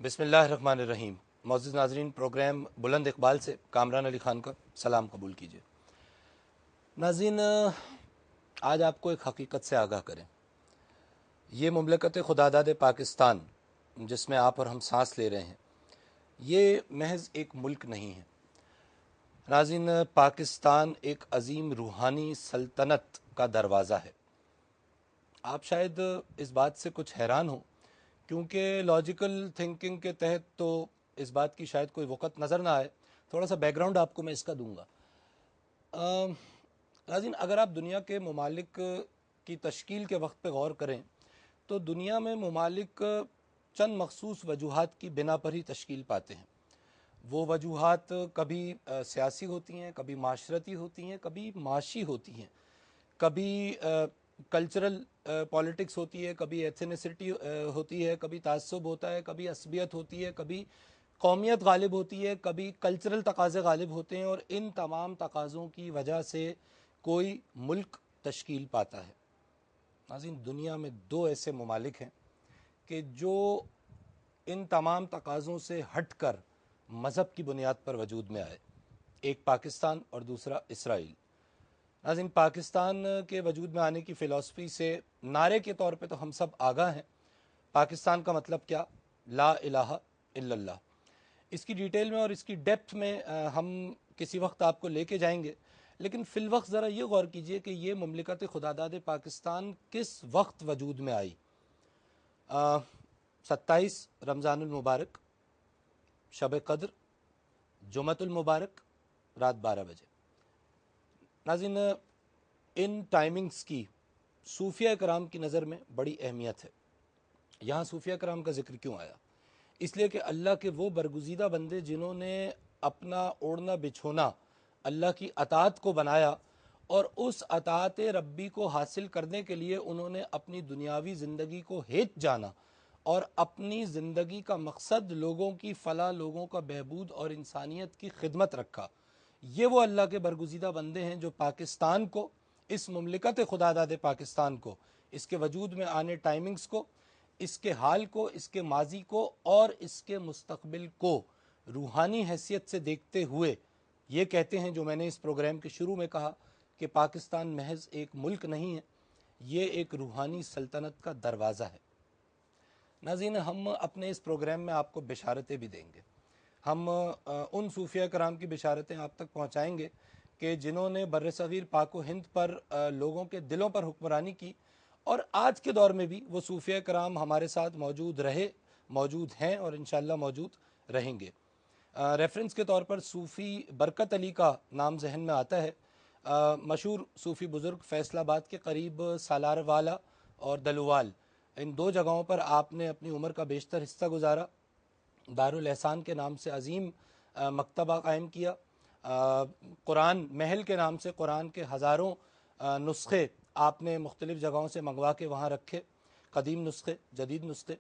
بسم اللہ الرحمن الرحیم۔ معزز ناظرین، پروگرام بلند اقبال سے کامران علی خان کا سلام قبول کیجیے۔ ناظرین، آج آپ کو ایک حقیقت سے آگاہ کریں۔ یہ مملکت خداداد پاکستان جس میں آپ اور ہم سانس لے رہے ہیں، یہ محض ایک ملک نہیں ہے۔ ناظرین، پاکستان ایک عظیم روحانی سلطنت کا دروازہ ہے۔ آپ شاید اس بات سے کچھ حیران ہوں، کیونکہ لاجیکل تھنکنگ کے تحت تو اس بات کی شاید کوئی وقت نظر نہ آئے۔ تھوڑا سا بیک گراؤنڈ آپ کو میں اس کا دوں گا۔ ناظرین، اگر آپ دنیا کے ممالک کی تشکیل کے وقت پہ غور کریں تو دنیا میں ممالک چند مخصوص وجوہات کی بنا پر ہی تشکیل پاتے ہیں۔ وہ وجوہات کبھی سیاسی ہوتی ہیں، کبھی معاشرتی ہوتی ہیں، کبھی معاشی ہوتی ہیں، کبھی کلچرل پولیٹکس ہوتی ہے، کبھی ایتھنیسٹی ہوتی ہے، کبھی تعصب ہوتا ہے، کبھی عصبیت ہوتی ہے، کبھی قومیت غالب ہوتی ہے، کبھی کلچرل تقاضے غالب ہوتے ہیں، اور ان تمام تقاضوں کی وجہ سے کوئی ملک تشکیل پاتا ہے۔ ناظرین، دنیا میں دو ایسے ممالک ہیں کہ جو ان تمام تقاضوں سے ہٹ کر مذہب کی بنیاد پر وجود میں آئے، ایک پاکستان اور دوسرا اسرائیل۔ ناظرین، پاکستان کے وجود میں آنے کی فلسفی سے نعرے کے طور پہ تو ہم سب آگاہ ہیں۔ پاکستان کا مطلب کیا؟ لا الہ الا اللہ۔ اس کی ڈیٹیل میں اور اس کی ڈیپتھ میں ہم کسی وقت آپ کو لے کے جائیں گے، لیکن فی الوقت ذرا یہ غور کیجئے کہ یہ مملکت خداداد پاکستان کس وقت وجود میں آئی۔ 27 رمضان المبارک، شب قدر، جمعۃ المبارک، رات 12 بجے۔ ناظرین، ان ٹائمنگز کی صوفیہ کرام کی نظر میں بڑی اہمیت ہے۔ یہاں صوفیہ کرام کا ذکر کیوں آیا؟ اس لیے کہ اللہ کے وہ برگزیدہ بندے جنہوں نے اپنا اوڑھنا بچھونا اللہ کی اطاعت کو بنایا، اور اس اطاعت ربی کو حاصل کرنے کے لیے انہوں نے اپنی دنیاوی زندگی کو ہیچ جانا اور اپنی زندگی کا مقصد لوگوں کی فلاح، لوگوں کا بہبود اور انسانیت کی خدمت رکھا۔ یہ وہ اللہ کے برگزیدہ بندے ہیں جو پاکستان کو، اس مملکت خداداد پاکستان کو، اس کے وجود میں آنے ٹائمنگز کو، اس کے حال کو، اس کے ماضی کو اور اس کے مستقبل کو روحانی حیثیت سے دیکھتے ہوئے یہ کہتے ہیں، جو میں نے اس پروگرام کے شروع میں کہا کہ پاکستان محض ایک ملک نہیں ہے، یہ ایک روحانی سلطنت کا دروازہ ہے۔ ناظرین، ہم اپنے اس پروگرام میں آپ کو بشارتیں بھی دیں گے۔ ہم ان صوفیہ کرام کی بشارتیں آپ تک پہنچائیں گے کہ جنہوں نے برصغیر پاک و ہند پر لوگوں کے دلوں پر حکمرانی کی، اور آج کے دور میں بھی وہ صوفیہ کرام ہمارے ساتھ موجود رہے، موجود ہیں اور انشاءاللہ موجود رہیں گے۔ ریفرنس کے طور پر صوفی برکت علی کا نام ذہن میں آتا ہے۔ مشہور صوفی بزرگ، فیصل آباد کے قریب سالار والا اور دلوال، ان دو جگہوں پر آپ نے اپنی عمر کا بیشتر حصہ گزارا۔ دارالاحسان کے نام سے عظیم مکتبہ قائم کیا۔ قرآن محل کے نام سے قرآن کے ہزاروں نسخے آپ نے مختلف جگہوں سے منگوا کے وہاں رکھے، قدیم نسخے، جدید نسخے۔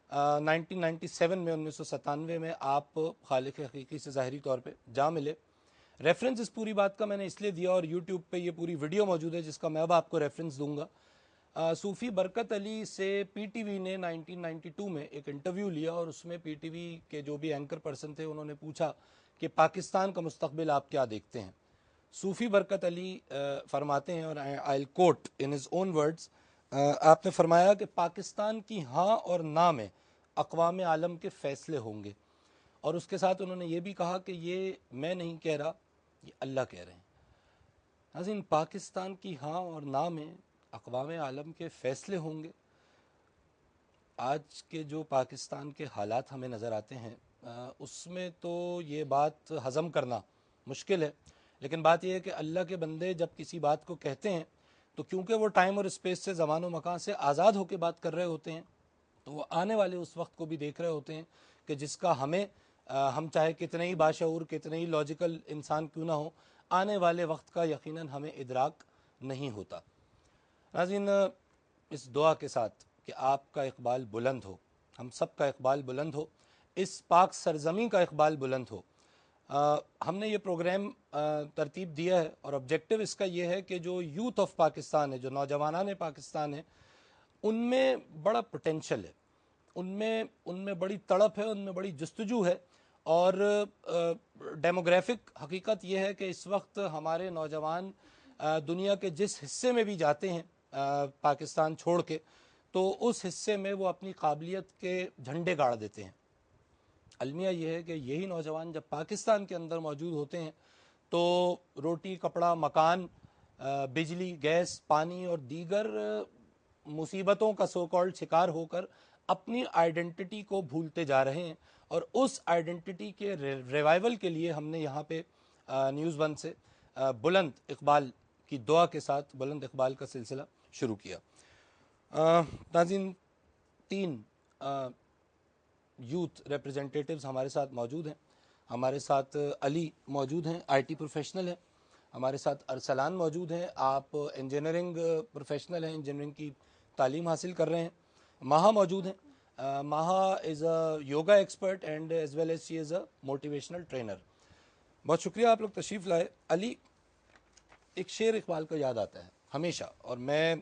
1997 میں 1997 میں آپ خالق حقیقی سے ظاہری طور پہ جا ملے۔ ریفرنس اس پوری بات کا میں نے اس لیے دیا، اور یوٹیوب پہ یہ پوری ویڈیو موجود ہے جس کا میں اب آپ کو ریفرنس دوں گا۔ صوفی برکت علی سے پی ٹی وی نے 1992 میں ایک انٹرویو لیا، اور اس میں پی ٹی وی کے جو بھی اینکر پرسن تھے انہوں نے پوچھا کہ پاکستان کا مستقبل آپ کیا دیکھتے ہیں؟ صوفی برکت علی فرماتے ہیں، اور آئی کوٹ ان ہز اون ورڈز، آپ نے فرمایا کہ پاکستان کی ہاں اور نہ میں اقوام عالم کے فیصلے ہوں گے، اور اس کے ساتھ انہوں نے یہ بھی کہا کہ یہ میں نہیں کہہ رہا، یہ اللہ کہہ رہے ہیں۔ ناظرین، پاکستان کی ہاں اور نہ میں اقوام عالم کے فیصلے ہوں گے۔ آج کے جو پاکستان کے حالات ہمیں نظر آتے ہیں اس میں تو یہ بات ہضم کرنا مشکل ہے، لیکن بات یہ ہے کہ اللہ کے بندے جب کسی بات کو کہتے ہیں تو کیونکہ وہ ٹائم اور اسپیس سے، زمان و مکان سے آزاد ہو کے بات کر رہے ہوتے ہیں، تو وہ آنے والے اس وقت کو بھی دیکھ رہے ہوتے ہیں کہ جس کا ہم چاہے کتنے ہی باشعور، کتنے ہی لاجیکل انسان کیوں نہ ہو، آنے والے وقت کا یقیناً ہمیں ادراک نہیں ہوتا۔ ناظرین، اس دعا کے ساتھ کہ آپ کا اقبال بلند ہو، ہم سب کا اقبال بلند ہو، اس پاک سرزمین کا اقبال بلند ہو، ہم نے یہ پروگرام ترتیب دیا ہے، اور آبجیکٹو اس کا یہ ہے کہ جو یوتھ آف پاکستان ہے، جو نوجوانان پاکستان ہیں، ان میں بڑا پوٹینشل ہے، ان میں بڑی تڑپ ہے, ان میں بڑی جستجو ہے. اور ڈیموگرافک حقیقت یہ ہے کہ اس وقت ہمارے نوجوان دنیا کے جس حصے میں بھی جاتے ہیں پاکستان چھوڑ کے, تو اس حصے میں وہ اپنی قابلیت کے جھنڈے گاڑ دیتے ہیں. المیہ یہ ہے کہ یہی نوجوان جب پاکستان کے اندر موجود ہوتے ہیں تو روٹی, کپڑا, مکان, بجلی, گیس, پانی اور دیگر مصیبتوں کا سو کالڈ شکار ہو کر اپنی آئیڈینٹی کو بھولتے جا رہے ہیں. اور اس آئیڈینٹی کے ریوائول کے لیے ہم نے یہاں پہ نیوز ون سے بلند اقبال کی دعا کے ساتھ بلند اقبال کا سلسلہ شروع کیا. ناظرین, 3 یوتھ ریپرزنٹیٹیوز ہمارے ساتھ موجود ہیں. ہمارے ساتھ علی موجود ہیں, آئی ٹی پروفیشنل ہیں. ہمارے ساتھ ارسلان موجود ہیں, آپ انجینئرنگ پروفیشنل ہیں, انجینئرنگ کی تعلیم حاصل کر رہے ہیں. ماہا موجود ہیں. Maha is a yoga expert and as well as she is a motivational trainer. بہت شکریہ آپ لوگ تشریف لائے. علی, ایک شعر اقبال کا یاد آتا ہے ہمیشہ, اور میں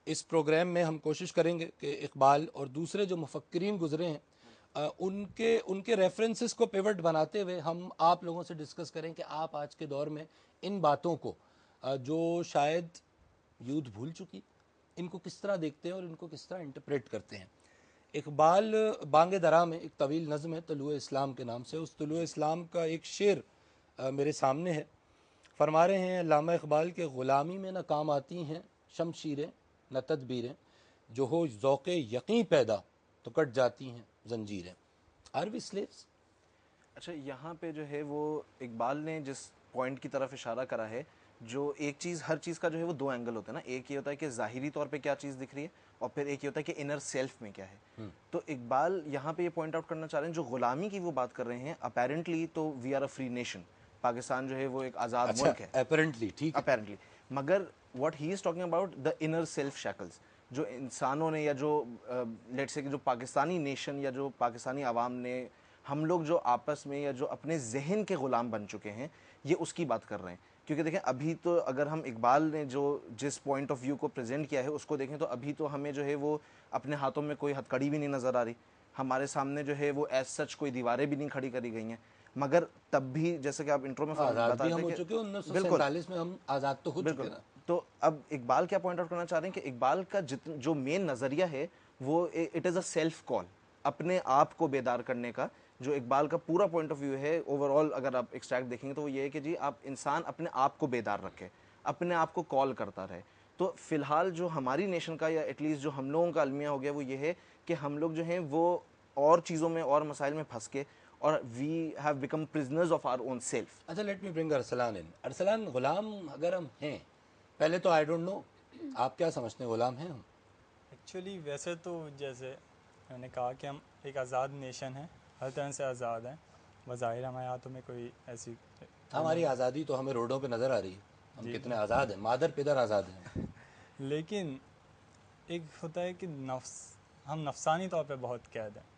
اس پروگرام میں ہم کوشش کریں گے کہ اقبال اور دوسرے جو مفکرین گزرے ہیں ان کے ریفرنسز کو پیوٹ بناتے ہوئے ہم آپ لوگوں سے ڈسکس کریں کہ آپ آج کے دور میں ان باتوں کو جو شاید یوتھ بھول چکی, ان کو کس طرح دیکھتے ہیں اور ان کو کس طرح انٹرپریٹ کرتے ہیں. اقبال بانگ درا میں ایک طویل نظم ہے طلوع اسلام کے نام سے, اس طلوع اسلام کا ایک شعر میرے سامنے ہے. فرما رہے ہیں علامہ اقبال کے غلامی میں نہ کام آتی ہیں شمشیریں نہ تدبیریں, جو ہو ذوق یقین پیدا تو کٹ جاتی ہیں زنجیریں. Are we sleeves? اچھا, یہاں پہ جو ہے وہ اقبال نے جس پوائنٹ کی طرف اشارہ کرا ہے, جو ایک چیز, ہر چیز کا جو ہے وہ 2 اینگل ہوتا ہے نا. ایک یہ ہوتا ہے کہ ظاہری طور پہ کیا چیز دکھ رہی ہے, اور پھر ایک یہ ہوتا ہے کہ انر سیلف میں کیا ہے. تو اقبال یہاں پہ یہ پوائنٹ آؤٹ کرنا چاہ رہے ہیں, جو غلامی کی وہ بات کر رہے ہیں, اپیرنٹلی تو we are a free nation, Pakistan جو ہے وہ ایک آزاد ملک ہے اپیرنٹلی, ٹھیک ہے, اپیرنٹلی, مگر what he is talking about the inner self shackles, جو انسانوں نے یا جو لیٹ سے جو پاکستانی نیشن یا جو پاکستانی عوام نے, ہم لوگ جو آپس میں یا جو اپنے ذہن کے غلام بن چکے ہیں, یہ اس کی بات کر رہے ہیں. کیونکہ دیکھیں ابھی تو اگر ہم اقبال نے جو جس پوائنٹ آف ویو کو پریزنٹ کیا ہے اس کو دیکھیں تو ابھی تو ہمیں جو ہے وہ اپنے ہاتھوں میں کوئی ہتھ کڑی بھی نہیں نظر آ رہی, ہمارے سامنے جو ہے وہ ایز سچ کوئی دیواریں بھی نہیں کھڑی کری گئی ہیں. مگر تب بھی جیسے کہ آپ انٹرو میں آزاد بتا بھی ہم ہو رہے چکے, تھے, 1947 میں ہم آزاد تو ہو چکے نا. تو اب اقبال کیا پوائنٹ آؤٹ کرنا چاہ رہے ہیں کہ اقبال کا جو مین نظریہ ہے وہ اٹ از اے سیلف کال, اپنے آپ کو بیدار کرنے کا. جو اقبال کا پورا پوائنٹ آف ویو ہے اوور آل اگر آپ ایکسٹریکٹ دیکھیں گے تو وہ یہ ہے کہ جی آپ انسان اپنے آپ کو بیدار رکھے, اپنے آپ کو کال کرتا رہے. تو فی الحال جو ہماری نیشن کا یا ایٹ لیسٹ جو ہم لوگوں کا المیہ ہو گیا وہ یہ ہے کہ ہم لوگ جو ہیں وہ اور چیزوں میں اور مسائل میں پھنس کے, اور we have become prisoners of our own self. اچھا, let me bring Arsalan in. Arsalan, Ghulam اگر ہم ہیں, پہلے تو آئی ڈونٹ نو, آپ کیا سمجھتے ہیں غلام ہیں ہم؟ ایکچولی ویسے تو جیسے میں نے کہا کہ ہم ایک آزاد نیشن ہیں, ہر طرح سے آزاد ہیں, بظاہر ہمارے ہاتھوں میں کوئی ایسی ہماری آزادی تو ہمیں روڈوں پہ نظر آ رہی ہے, ہم جی کتنے آزاد ہیں, مادر پدر آزاد ہیں. لیکن ایک ہوتا ہے کہ نفس, ہم نفسانی طور پہ بہت قید ہیں.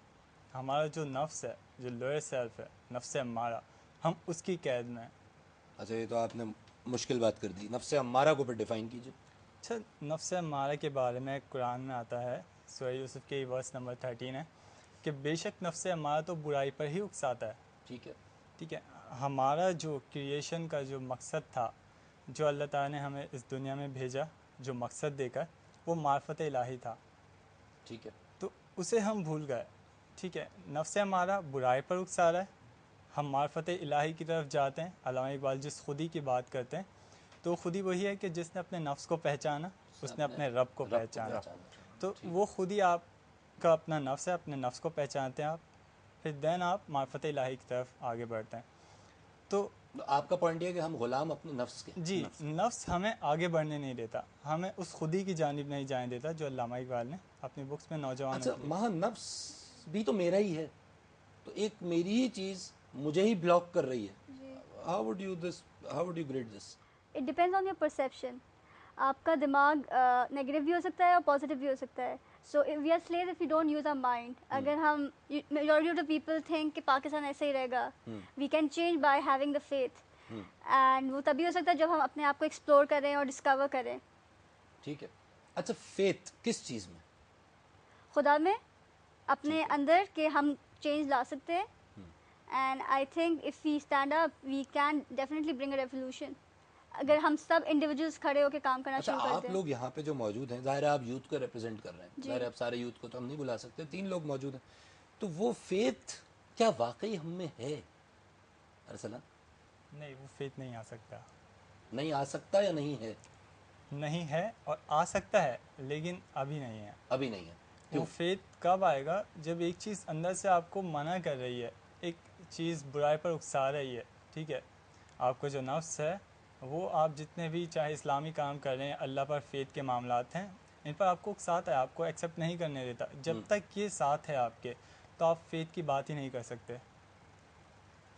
ہمارا جو نفس ہے, جو لوئر سیلف ہے, نفس ہمارا, ہم اس کی قید میں ہیں. اچھا, یہ تو آپ نے مشکل بات کر دی. نفس امارہ کو پھر ڈیفائن کیجیے. اچھا, نفس ہمارا کے بارے میں قرآن میں آتا ہے, سورہ یوسف کے ورس نمبر 13 ہے کہ بے شک نفس ہمارا تو برائی پر ہی اکساتا ہے. ٹھیک ہے, ٹھیک ہے, ہمارا جو کریشن کا جو مقصد تھا, جو اللہ تعالیٰ نے ہمیں اس دنیا میں بھیجا, جو مقصد دے کر, وہ معرفت الہی تھا. ٹھیک ہے, تو اسے ہم بھول گئے. ٹھیک ہے, نفس ہمارا برائی پر اکسا رہا ہے, ہم معرفت الہی کی طرف جاتے ہیں. علامہ اقبال جس خودی کی بات کرتے ہیں تو خودی وہی ہے کہ جس نے اپنے نفس کو پہچانا اس نے اپنے رب کو پہچانا. تو وہ خودی آپ کا اپنا نفس ہے, اپنے نفس کو پہچانتے ہیں آپ, پھر دین آپ معرفت الہی کی طرف آگے بڑھتے ہیں. تو آپ کا پوائنٹ یہ ہے کہ ہم غلام اپنے نفس کے. جی, نفس ہمیں آگے بڑھنے نہیں دیتا, ہمیں اس خودی کی جانب نہیں جانے دیتا جو علامہ اقبال نے اپنی بکس میں نوجوانوں اچھا, کے لیے. ماں نفس بھی تو میرا ہی ہے, تو ایک میری ہی چیز مجھے ہی بلاک کر رہی ہے. How would you grade this? It depends on your perception. آپ کا دماغ نیگیٹو بھی ہو سکتا ہے اور پازیٹیو بھی ہو سکتا ہے. So we are slave of you don't use our mind. اگر ہم, majority of the people think کہ پاکستان ایسے ہی رہے گا, we can change by having the faith, and وہ تبھی ہو سکتا ہے جب ہم اپنے آپ کو ایکسپلور کریں اور ڈسکور کریں. ٹھیک ہے. اچھا, فیتھ کس چیز میں؟ خدا میں, اپنے اندر کہ ہم چینج لا سکتے ہیں. And I think if we stand up we can definitely bring a revolution اگر ہم سب انڈیویجولس کھڑے ہو کے کام کرنا اچھا شروع کر آپ دیں. لوگ یہاں پہ جو موجود ہیں ظاہر ہے آپ یوتھ کو ریپرزینٹ کر رہے ہیں, ظاہر ہے آپ سارے یوتھ کو تو ہم نہیں بلا سکتے, 3 لوگ موجود ہیں, تو وہ فیتھ کیا واقعی ہم میں ہے ارسلان؟ نہیں, وہ فیتھ نہیں آ سکتا. نہیں آ سکتا یا نہیں ہے؟ نہیں ہے, اور آ سکتا ہے لیکن ابھی نہیں ہے. ابھی نہیں ہے. وہ فیتھ کب آئے گا؟ جب ایک چیز اندر سے آپ کو منع کر رہی ہے, ایک چیز برائی پر اکسا رہی ہے, ٹھیک ہے, آپ کو جو نفس ہے وہ آپ جتنے بھی چاہے اسلامی کام کر رہے ہیں, اللہ پر فیتھ کے معاملات ہیں, ان پر آپ کو اکساتا ہے, آپ کو ایکسیپٹ نہیں کرنے دیتا. جب تک یہ ساتھ ہے آپ کے تو آپ فیتھ کی بات ہی نہیں کر سکتے.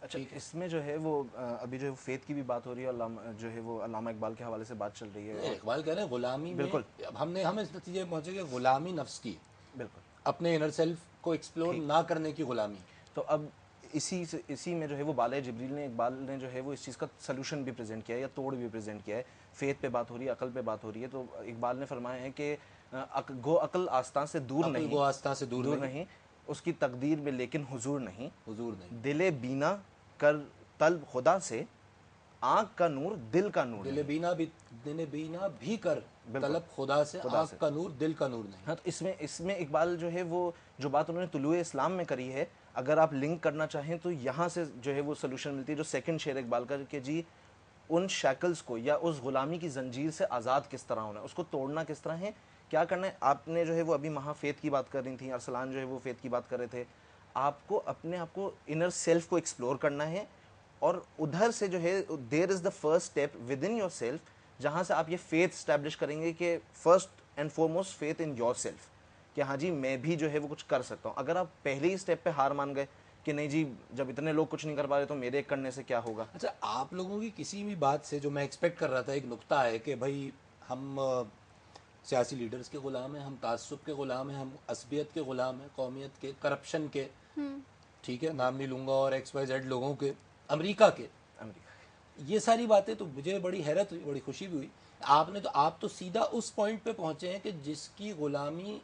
اچھا اس میں جو ہے وہ ابھی جو فیتھ کی بھی بات ہو رہی ہے, اور جو ہے وہ علامہ اقبال کے حوالے سے بات چل رہی ہے. اقبال کہہ رہے ہیں غلامی میں, بالکل. اب ہم اس نتیجے پہ پہنچے کہ غلامی نفس کی, بالکل, اپنے انر سیلف کو ایکسپلور نہ کرنے کی غلامی. تو اب اسی میں جو ہے وہ بالۂ جبریل نے, اقبال نے جو ہے وہ اس چیز کا سلوشن بھی پریزنٹ کیا ہے, یا توڑ بھی پریزنٹ کیا ہے. فیتھ پہ بات ہو رہی ہے, عقل پہ بات ہو رہی ہے, تو اقبال نے فرمایا ہے کہ گو عقل آستان سے دور نہیں, گو آستان سے دور نہیں, اس کی تقدیر میں لیکن حضور نہیں, حضور نہیں. دل بینا کر طلب خدا سے, آنکھ کا نور دل کا نور دل بینا بھی کر طلب خدا سے, آنکھ کا نور دل کا نور نہیں. ہاں, تو اس میں اقبال جو ہے وہ جو بات انہوں نے طلوع اسلام میں کری ہے, اگر آپ لنک کرنا چاہیں تو یہاں سے جو ہے وہ سلوشن ملتی ہے. جو سیکنڈ شعر اقبال کا کہ جی ان شیکلز کو یا اس غلامی کی زنجیر سے آزاد کس طرح ہونا ہے, اس کو توڑنا کس طرح ہے, کیا کرنا ہے. آپ نے جو ہے وہ ابھی وہاں فیتھ کی بات کر رہی تھیں, ارسلان جو ہے وہ فیتھ کی بات کر رہے تھے. آپ کو اپنے آپ کو انر سیلف کو ایکسپلور کرنا ہے, اور ادھر سے جو ہے there is the first step within yourself, جہاں سے آپ یہ فیتھ اسٹیبلش کریں گے کہ first and foremost faith in yourself, کہ ہاں جی میں بھی جو ہے وہ کچھ کر سکتا ہوں. اگر آپ پہلے ہی اسٹیپ پہ ہار مان گئے کہ نہیں جی جب اتنے لوگ کچھ نہیں کر پا رہے تو میرے کرنے سے کیا ہوگا. اچھا آپ لوگوں کی کسی بھی بات سے جو میں ایکسپیکٹ کر رہا تھا, ایک نقطہ ہے کہ بھائی ہم سیاسی لیڈرز کے غلام ہیں, ہم تعصب کے غلام ہیں, ہم عصبیت کے غلام ہیں, قومیت کے, کرپشن کے, ٹھیک ہے, نام نہیں لوں گا, اور ایکس وائی زیڈ لوگوں کے, امریکہ کے, یہ ساری باتیں تو مجھے بڑی حیرت ہوئی, بڑی خوشی بھی ہوئی. آپ تو سیدھا اس پوائنٹ پہ پہنچے ہیں کہ جس کی غلامی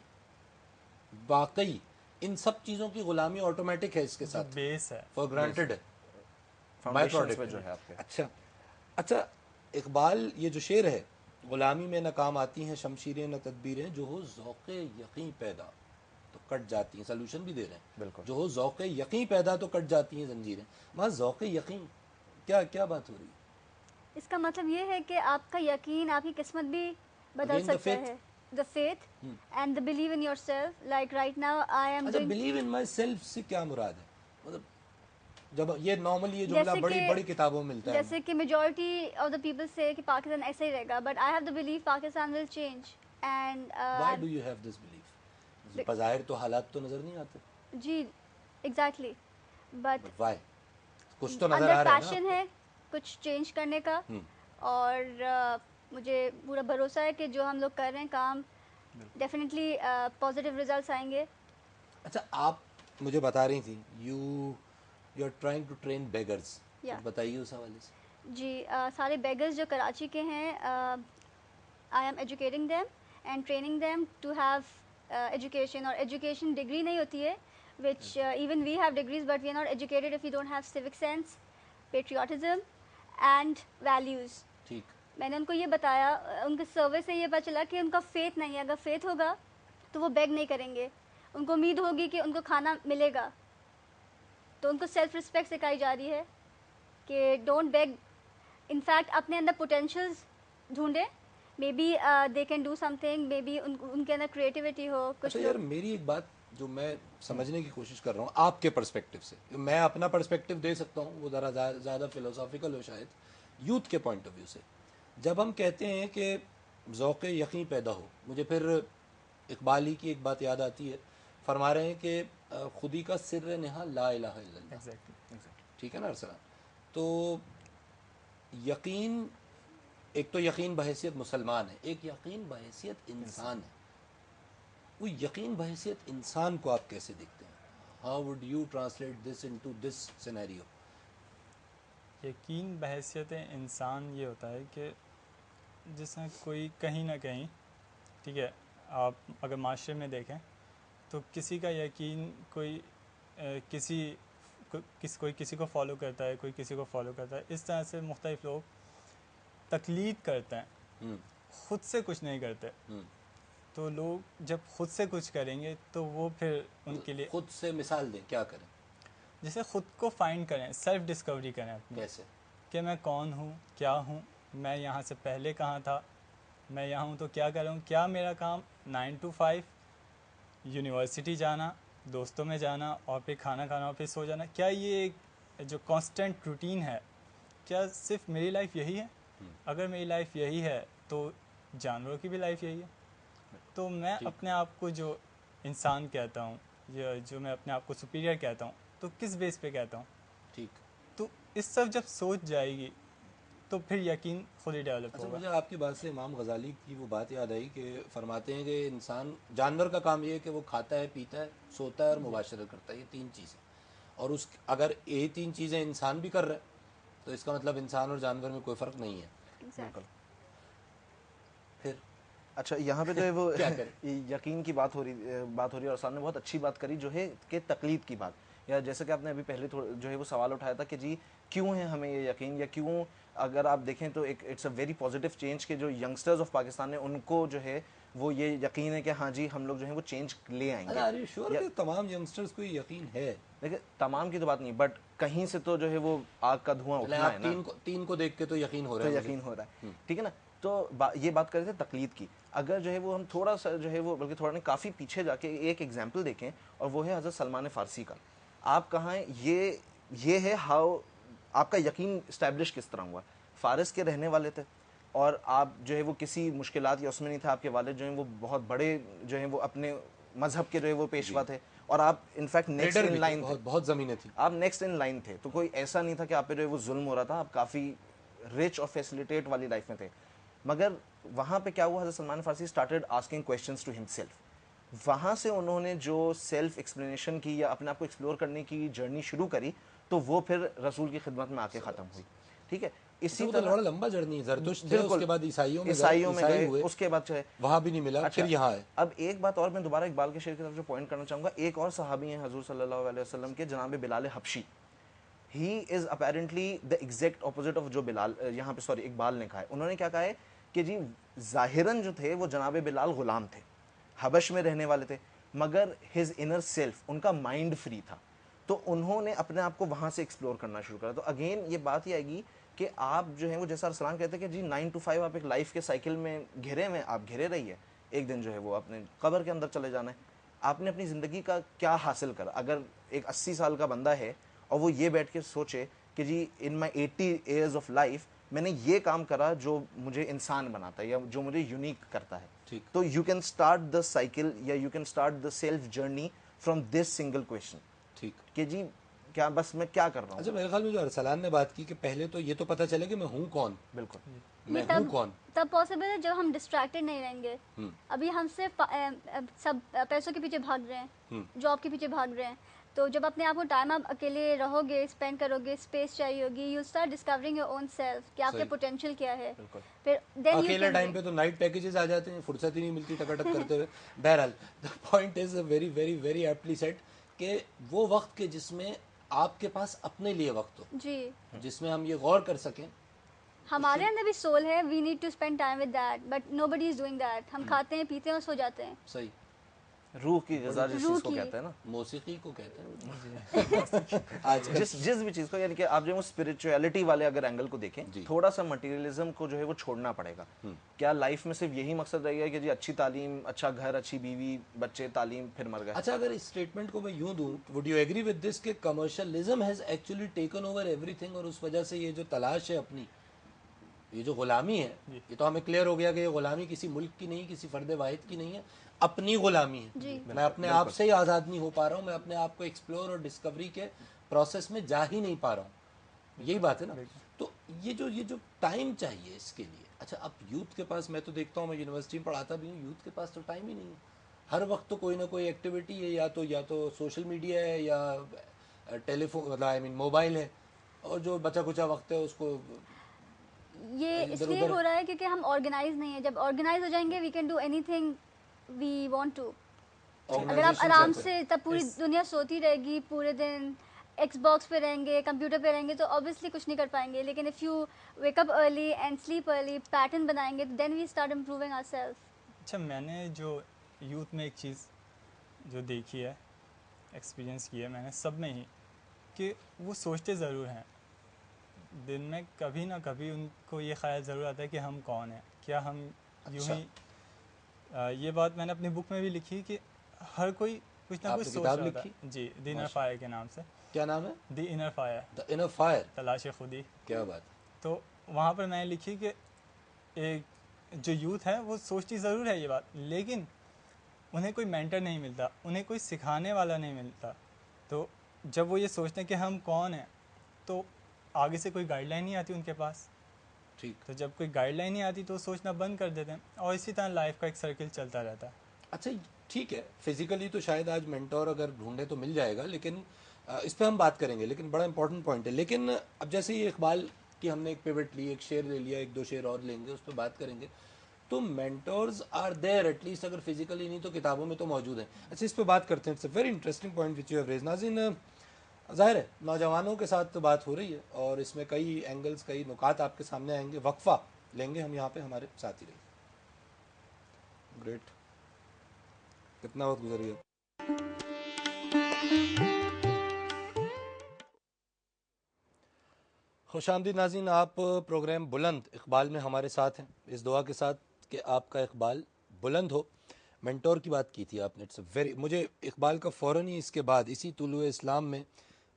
واقعی ان سب چیزوں کی غلامی آٹومیٹک ہے, اس کے ساتھ بیس ہے, فار گرانٹیڈ ہے, فاؤنڈیشنز پہ جو ہے آپ کے. اچھا اقبال یہ جو شعر ہے, غلامی میں نہ کام آتی ہیں شمشیریں نہ تدبیریں, جو ہو ذوق یقین پیدا تو کٹ جاتی ہیں, سلوشن بھی دے رہے ہیں, بالکل, جو ہو ذوق یقین پیدا تو کٹ جاتی ہیں زنجیریں. وہاں ذوق یقین کیا بات ہو رہی ہے؟ اس کا مطلب یہ ہے کہ آپ کا یقین آپ کی قسمت بھی بدل سکتا ہے. the faith and the believe in yourself, like right now I am اچھا doing, believe in myself سے کیا مراد ہے؟ مطلب جب یہ نارملی یہ جملہ جیسے بڑی کہ- بڑی کتابوں میں ملتا ہے, جیسے کہ میجورٹی آف دا پیپل سے کہ پاکستان ایسا ہی رہے گا, but I have the believe Pakistan will change. And why do you have this belief? بظاہر تو حالات تو نظر نہیں آتے, جی ایگزیکٹلی, بٹ but why? کچھ تو نظر اندر آ رہا ہے پیشن نا. ہے کچھ چینج کرنے کا, اور مجھے پورا بھروسہ ہے کہ جو ہم لوگ کر رہے ہیں کام ڈیفینیٹلی پازیٹیو ریزلٹس آئیں گے. اچھا آپ مجھے بتا رہی تھیں you are trying to train beggars, بتائیے اس حوالے سے. جی سارے بیگرز جو کراچی کے ہیں, I am educating them and training them to have education, اور ایجوکیشن ڈگری نہیں ہوتی ہے, which even we have degrees but we are not educated if we don't have civic sense, patriotism and values. ٹھیک, میں نے ان کو یہ بتایا, ان کے سروے سے یہ پتہ چلا کہ ان کا فیتھ نہیں ہے. اگر فیتھ ہوگا تو وہ بیگ نہیں کریں گے, ان کو امید ہوگی کہ ان کو کھانا ملے گا. تو ان کو سیلف رسپیکٹ سکھائی جا رہی ہے کہ ڈونٹ بیگ, ان فیکٹ اپنے اندر پوٹینشیلز ڈھونڈیں, maybe they can do something, maybe ان کے اندر کریٹیوٹی ہو. کچھ اچھا یار میری ایک بات جو میں سمجھنے کی کوشش کر رہا ہوں آپ کے پرسپیکٹو سے, میں اپنا پرسپیکٹو دے سکتا ہوں, وہ ذرا زیادہ فلسافیکل ہو شاید, یوتھ کے پوائنٹ آف ویو سے. جب ہم کہتے ہیں کہ ذوق یقین پیدا ہو, مجھے پھر اقبال ہی کی ایک بات یاد آتی ہے, فرما رہے ہیں کہ خودی کا سر نہا لا الہ الا اللہ. ایگزیکٹلی. ٹھیک ہے نا ارسلان؟ تو یقین, ایک تو یقین بحیثیت مسلمان ہے, ایک یقین بحیثیت انسان ہے. وہ یقین بحیثیت انسان کو آپ کیسے دیکھتے ہیں؟ How would you translate this into this scenario? یقین بحیثیت انسان یہ ہوتا ہے کہ جس میں کوئی کہیں نہ کہیں, ٹھیک ہے, آپ اگر معاشرے میں دیکھیں تو کسی کا یقین کوئی کوئی کسی کو فالو کرتا ہے، کوئی کسی کو فالو کرتا ہے، اس طرح سے مختلف لوگ تقلید کرتے ہیں، خود سے کچھ نہیں کرتے. تو لوگ جب خود سے کچھ کریں گے تو وہ پھر ان کے لیے خود سے مثال دیں، کیا کریں؟ جیسے خود کو فائنڈ کریں، سیلف ڈسکوری کریں اپنی، کیسے؟ کہ میں کون ہوں، کیا ہوں، میں یہاں سے پہلے کہاں تھا، میں یہاں ہوں تو کیا کر رہا ہوں، کیا میرا کام 9 to 5 یونیورسٹی جانا، دوستوں میں جانا اور پھر کھانا کھانا اور پھر سو جانا، کیا یہ ایک جو کانسٹنٹ روٹین ہے، کیا صرف میری لائف یہی ہے؟ اگر میری لائف یہی ہے تو جانوروں کی بھی لائف یہی ہے. تو میں اپنے آپ کو جو انسان کہتا ہوں یا جو میں اپنے آپ کو سپیریئر کہتا ہوں تو کس بیس پہ کہتا ہوں؟ ٹھیک. تو اس سب جب سوچ جائے گی تو پھر یقین خود ہی ڈیولپ اچھا، ہوگا. مجھے آپ کی بات سے امام غزالی کی وہ بات یاد آئی کہ فرماتے ہیں کہ انسان جانور کا کام یہ ہے کہ وہ کھاتا ہے، پیتا ہے، سوتا ہے اور مباشرت کرتا ہے، یہ 3 چیزیں. اور اگر یہ 3 چیزیں انسان بھی کر رہا ہے تو اس کا مطلب انسان اور جانور میں کوئی فرق نہیں ہے. بالکل. پھر اچھا، یہاں پہ جو ہے وہ یقین کی بات ہو رہی ہے اور سامنے بہت اچھی بات کری جو ہے کہ تقلید کی بات، یا جیسے کہ آپ نے ابھی پہلے جو ہے وہ سوال اٹھایا تھا کہ جی کیوں ہے ہمیں یہ یقین، یا کیوں اگر آپ دیکھیں تو ایک it's a very positive change کہ جو ینگسٹرز آف پاکستان ہیں ان کو جو ہے وہ یہ یقین ہے کہ ہاں جی ہم لوگ جو ہے وہ چینج لے آئیں گے. شور کہ تمام ینگسٹرز کو یہ یقین ہے؟ دیکھیں تمام کی تو بات نہیں، بٹ کہیں سے تو جو ہے وہ آگ کا دھواں اٹھنا ہے نا. 3 کو دیکھ کے تو یقین ہو رہا تو ہے، یقین ہو رہا ہے. ٹھیک ہے نا. تو یہ بات کر رہے تھے تقلید کی. اگر جو ہے وہ ہم تھوڑا سا جو ہے وہ بلکہ تھوڑا نہیں کافی پیچھے جا کے ایک ایگزامپل دیکھیں اور وہ ہے حضرت سلمان فارسی کا. آپ کہاں یہ ہے ہاؤ آپ کا یقین اسٹیبلش کس طرح ہوا. فارس کے رہنے والے تھے اور آپ جو ہے وہ کسی مشکلات یا اس میں نہیں تھا. آپ کے والد جو ہیں وہ بہت بڑے جو ہیں وہ اپنے مذہب کے جو ہے وہ پیشوا تھے اور آپ انفیکٹ نیکسٹ ان لائن تھے، بہت زمینیں تھیں، آپ نیکسٹ ان لائن تھے. تو کوئی ایسا نہیں تھا کہ آپ پہ جو ہے وہ ظلم ہو رہا تھا، آپ کافی رچ اور فیسیلیٹیٹ والی لائف میں تھے. مگر وہاں پہ کیا ہوا، حضرت Salman Farsi started asking questions to himself. وہاں سے انہوں نے جو سیلف ایکسپلینیشن کی یا اپنے آپ کو ایکسپلور کرنے کی جرنی شروع کری تو وہ پھر رسول کی خدمت میں آ کے ختم ہوئی. ٹھیک ہے. اسی طرح بڑا لمبا جرنی ہے. زرتشت تھے، اس کے بعد عیسائیوں میں گئے، اس کے بعد وہاں بھی نہیں ملا، پھر یہاں ہے. اب ایک بات اور میں دوبارہ اقبال کے شعر کی طرف جو پوائنٹ کرنا چاہوں گا، ایک اور صحابی ہیں حضور صلی اللہ علیہ وسلم کے، جناب Bilal Habshi. He is apparently the exact opposite of جو بلال یہاں پہ اقبال نے کہا ہے. انہوں نے کیا کہا ہے کہ جی ظاہراً جو تھے وہ جناب بلال غلام تھے، حبش میں رہنے والے تھے، مگر ہز انر سیلف، ان کا مائنڈ فری تھا. تو انہوں نے اپنے آپ کو وہاں سے ایکسپلور کرنا شروع کرا. تو اگین یہ بات یہ آئے گی کہ آپ جو ہیں وہ جیسا ارسلان کہتے ہیں کہ جی 9 to 5 آپ ایک لائف کے سائیکل میں گھرے ہوئے، آپ گھرے رہیے، ایک دن جو ہے وہ اپنے قبر کے اندر چلے جانا ہے. آپ نے اپنی زندگی کا کیا حاصل کرا؟ اگر ایک 80 سال کا بندہ ہے اور وہ یہ بیٹھ کے سوچے کہ جی ان مائی 80 ایئرز آف لائف میں نے یہ کام کرا جو مجھے انسان بناتا ہے یا جو مجھے یونیک کرتا ہے، تو you can start the cycle یا you can start the self journey from this single question. ٹھیک کہ جی کیا بس میں کیا کر رہا ہوں. اچھا، میرے خیال میں جو ارسلان نے بات کی کہ پہلے تو یہ تو پتہ چلے کہ میں ہوں کون. بالکل. میں ہوں کون تب پاسبل ہے جب ہم ڈسٹریکٹڈ نہیں رہیں گے. ابھی ہم صرف سب پیسوں کے پیچھے بھاگ رہے ہیں، جاب کے پیچھے بھاگ رہے ہیں. تو جب اپنے آپ کو ٹائم آپ اکیلے رہو گے، اسپینڈ کرو گے، اسپیس چاہیے ہوگی، you start discovering your own self کہ آپ کے پوٹینشیل کیا ہے. پھر اکیلے ٹائم پہ تو نائٹ پیکیجز آ جاتے ہیں، فرصت ہی نہیں ملتی ٹکا کرتے ہوئے. بہرحال the point is very very very aptly set کہ وہ وقت کے جس میں آپ کے پاس اپنے لیے وقت ہو، جی، جس میں ہم یہ غور کر سکیں. ہمارے اندر بھی سول ہے، we need to spend time with that, but nobody is doing that. ہم کھاتے ہیں، پیتے ہیں اور سو جاتے ہیں. صحیح. روح کی غذا جس چیز کو کہتے ہیں نا، موسیقی کو کہتے ہیں جس بھی چیز کو، یعنی کہ آپ جو ہے وہ اسپرچویلٹی والے اگر اینگل کو دیکھیں، تھوڑا سا مٹیریلزم کو جو ہے وہ چھوڑنا پڑے گا. کیا لائف میں صرف یہی مقصد رہے گا کہ جی اچھی تعلیم، اچھا گھر، اچھی بیوی، بچے، تعلیم، پھر مر گئے؟ اچھا، اگر اس اسٹیٹمنٹ کو میں یوں دوں، would you agree with this کہ commercialism has actually taken over everything, اور اس وجہ سے یہ جو تلاش ہے اپنی، یہ جو غلامی ہے، یہ تو ہمیں کلیئر ہو گیا کہ یہ غلامی کسی ملک کی نہیں، کسی فرد واحد کی نہیں ہے، اپنی غلامی ہے. میں اپنے آپ سے ہی آزاد نہیں ہو پا رہا ہوں، میں اپنے آپ کو ایکسپلور اور ڈسکوری کے پروسیس میں جا ہی نہیں پا رہا ہوں. یہی بات ہے نا. تو یہ جو ٹائم چاہیے اس کے لیے. اچھا، اب یوتھ کے پاس، میں تو دیکھتا ہوں، میں یونیورسٹی میں پڑھاتا بھی ہوں، یوتھ کے پاس تو ٹائم ہی نہیں ہے. ہر وقت تو کوئی نہ کوئی ایکٹیویٹی ہے، یا تو سوشل میڈیا ہے، یا ٹیلی فون، مطلب موبائل ہے، اور جو بچا کچا وقت ہے اس کو یہ اس لیے ہو رہا ہے کیونکہ ہم آرگنائز نہیں ہیں. جب آرگنائز ہو جائیں گے we can do anything we want to. اگر آپ آرام سے تب پوری دنیا سوتی رہے گی پورے دن ایکس باکس پہ رہیں گے کمپیوٹر پہ رہیں گے تو obviously کچھ نہیں کر پائیں گے. لیکن if you wake up early and sleep early pattern بنائیں گے then we start improving ourselves. اچھا میں نے جو یوتھ میں ایک چیز جو دیکھی ہے ایکسپیرینس کی ہے میں نے سب میں ہی کہ وہ سوچتے ضرور ہیں دن میں کبھی نہ کبھی ان کو یہ خیال ضرور آتا ہے کہ ہم کون ہیں, کیا ہم یوں ہی یہ بات میں نے اپنی بک میں بھی لکھی کہ ہر کوئی کچھ نہ کچھ سوچ رہا تھا. جی دی انر فائر کے نام سے. کیا نام ہے؟ The inner fire. The inner fire, تلاش خودی. کیا بات. تو وہاں پر میں نے لکھی کہ ایک جو یوتھ ہے وہ سوچتی ضرور ہے یہ بات لیکن انہیں کوئی مینٹر نہیں ملتا, انہیں کوئی سکھانے والا نہیں ملتا. تو جب وہ یہ سوچتے ہیں کہ ہم کون ہیں تو آگے سے کوئی گائیڈ لائن نہیں آتی ان کے پاس. ٹھیک, تو جب کوئی گائیڈ لائن نہیں آتی تو سوچنا بند کر دیتے ہیں اور اسی طرح لائف کا ایک سرکل چلتا رہتا ہے. اچھا ٹھیک ہے, فزیکلی تو شاید آج مینٹور اگر ڈھونڈے تو مل جائے گا لیکن اس پہ ہم بات کریں گے, لیکن بڑا امپورٹنٹ پوائنٹ ہے. لیکن اب جیسے یہ اقبال کی ہم نے ایک پیوٹ لی, ایک شعر لے لیا, ایک دو شعر اور لیں گے, اس پہ بات کریں گے. تو mentors are there at least, اگر فزیکلی نہیں تو کتابوں میں تو موجود ہیں. اچھا اس پہ بات کرتے ہیں. It's a very interesting point which you have raise. ناظرین ظاہر ہے نوجوانوں کے ساتھ تو بات ہو رہی ہے اور اس میں کئی اینگلز کئی نکات آپ کے سامنے آئیں گے. وقفہ لیں گے ہم یہاں پہ, ہمارے ساتھ ہی رہیے. گریٹ, کتنا وقت گزر گیا. خوش آمدید ناظرین, آپ پروگرام بلند اقبال میں ہمارے ساتھ ہیں, اس دعا کے ساتھ کہ آپ کا اقبال بلند ہو. مینٹور کی بات کی تھی آپ نے, مجھے اقبال کا فوراً ہی اس کے بعد اسی طلوع اسلام میں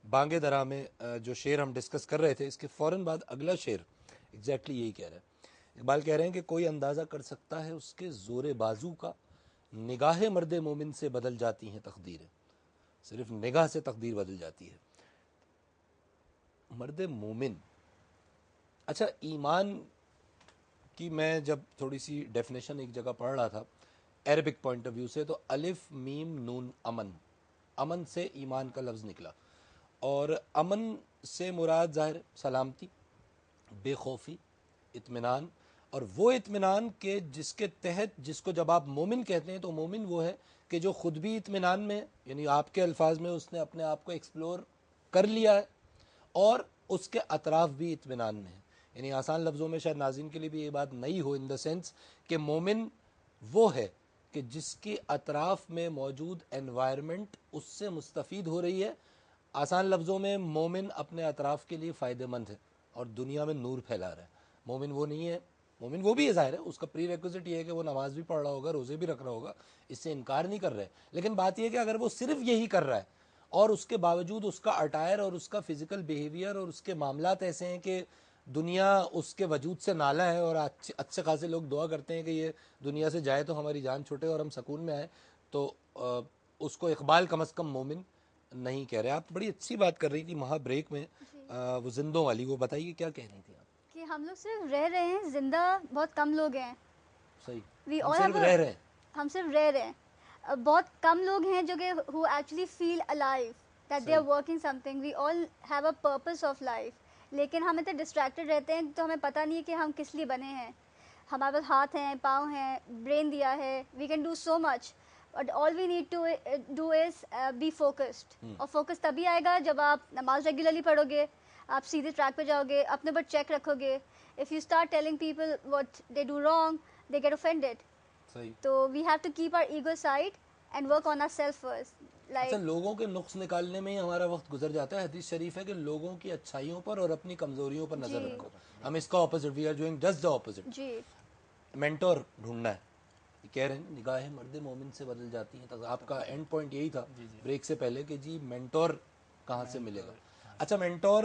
بانگ درا میں جو شعر ہم ڈسکس کر رہے تھے اس کے فوراً بعد اگلا شعر ایگزیکٹلی یہی کہہ رہا ہے. اقبال کہہ رہے ہیں کہ کوئی اندازہ کر سکتا ہے اس کے زور بازو کا, نگاہ مرد مومن سے بدل جاتی ہیں تقدیریں. صرف نگاہ سے تقدیر بدل جاتی ہے. مرد مومن, اچھا ایمان کی میں جب تھوڑی سی ڈیفینیشن ایک جگہ پڑھ رہا تھا عربک پوائنٹ آف ویو سے, تو الف میم نون امن, امن سے ایمان کا لفظ نکلا. اور امن سے مراد ظاہر سلامتی, بے خوفی, اطمینان. اور وہ اطمینان کہ جس کے تحت جس کو جب آپ مومن کہتے ہیں تو مومن وہ ہے کہ جو خود بھی اطمینان میں, یعنی آپ کے الفاظ میں اس نے اپنے آپ کو ایکسپلور کر لیا ہے اور اس کے اطراف بھی اطمینان میں ہے. یعنی آسان لفظوں میں شاید ناظرین کے لیے بھی یہ بات نہیں ہو, ان دا سینس کہ مومن وہ ہے کہ جس کے اطراف میں موجود انوائرمنٹ اس سے مستفید ہو رہی ہے. آسان لفظوں میں مومن اپنے اطراف کے لیے فائدہ مند ہے اور دنیا میں نور پھیلا رہا ہے. مومن وہ نہیں ہے, مومن وہ بھی ہے ظاہر ہے, اس کا پری ریکوزٹ یہ ہے کہ وہ نماز بھی پڑھ رہا ہوگا, روزے بھی رکھ رہا ہوگا, اس سے انکار نہیں کر رہے. لیکن بات یہ ہے کہ اگر وہ صرف یہی کر رہا ہے اور اس کے باوجود اس کا اٹائر اور اس کا فزیکل بیہیویئر اور اس کے معاملات ایسے ہیں کہ دنیا اس کے وجود سے نالا ہے اور اچھے خاصے لوگ دعا کرتے ہیں کہ یہ دنیا سے جائے تو ہماری جان چھوٹے اور ہم سکون میں آئیں, تو اس کو اقبال کم از کم مومن نہیں کہہ رہے. آپ بڑی اچھی بات کر رہی تھی مہا بریک میں, وہ زندوں والی, وہ بتائیے کیا کہہ رہی تھی آپ. کہ ہم لوگ صرف رہ رہے ہیں, زندہ بہت کم لوگ ہیں. صحیح, ہم صرف رہ رہے ہیں. ہم صرف رہ رہے ہیں. بہت کم لوگ ہیں جو کہ who actually feel alive that they are working something. We all have a purpose of life. لیکن ہم اتنے ڈسٹریکٹڈ رہتے ہیں تو ہمیں پتہ نہیں ہے کہ ہم کس لیے بنے ہیں. ہمارے پاس ہاتھ ہیں, پاؤں ہیں, برین دیا ہے, we can do so much. But all we need to do is be focused. اور فوکس تبھی آئے گا جب آپ نماز ریگولرلی پڑھو گے, آپ سیدھے ٹریک پہ جاؤ گے, اپنے اوپر چیک رکھو گے. If you start telling people what they do wrong, they get offended. So we have to keep our ego aside and work on ourselves first. اچھا, لوگوں کے نقص نکالنے میں ہی ہمارا وقت گزر جاتا ہے. حدیث شریف ہے کہ لوگوں کی اچھائیوں پر اور اپنی کمزوریوں پر نظر رکھو. ہم اس کا opposite, we are doing just the opposite. جی, مینٹور ڈھونڈنا ہے, کہہ رہے ہیں نگاہیں مرد مومن سے بدل جاتی ہیں. آپ کا اینڈ پوائنٹ یہی تھا بریک سے پہلے کہ جی مینٹور کہاں سے ملے گا. اچھا, مینٹور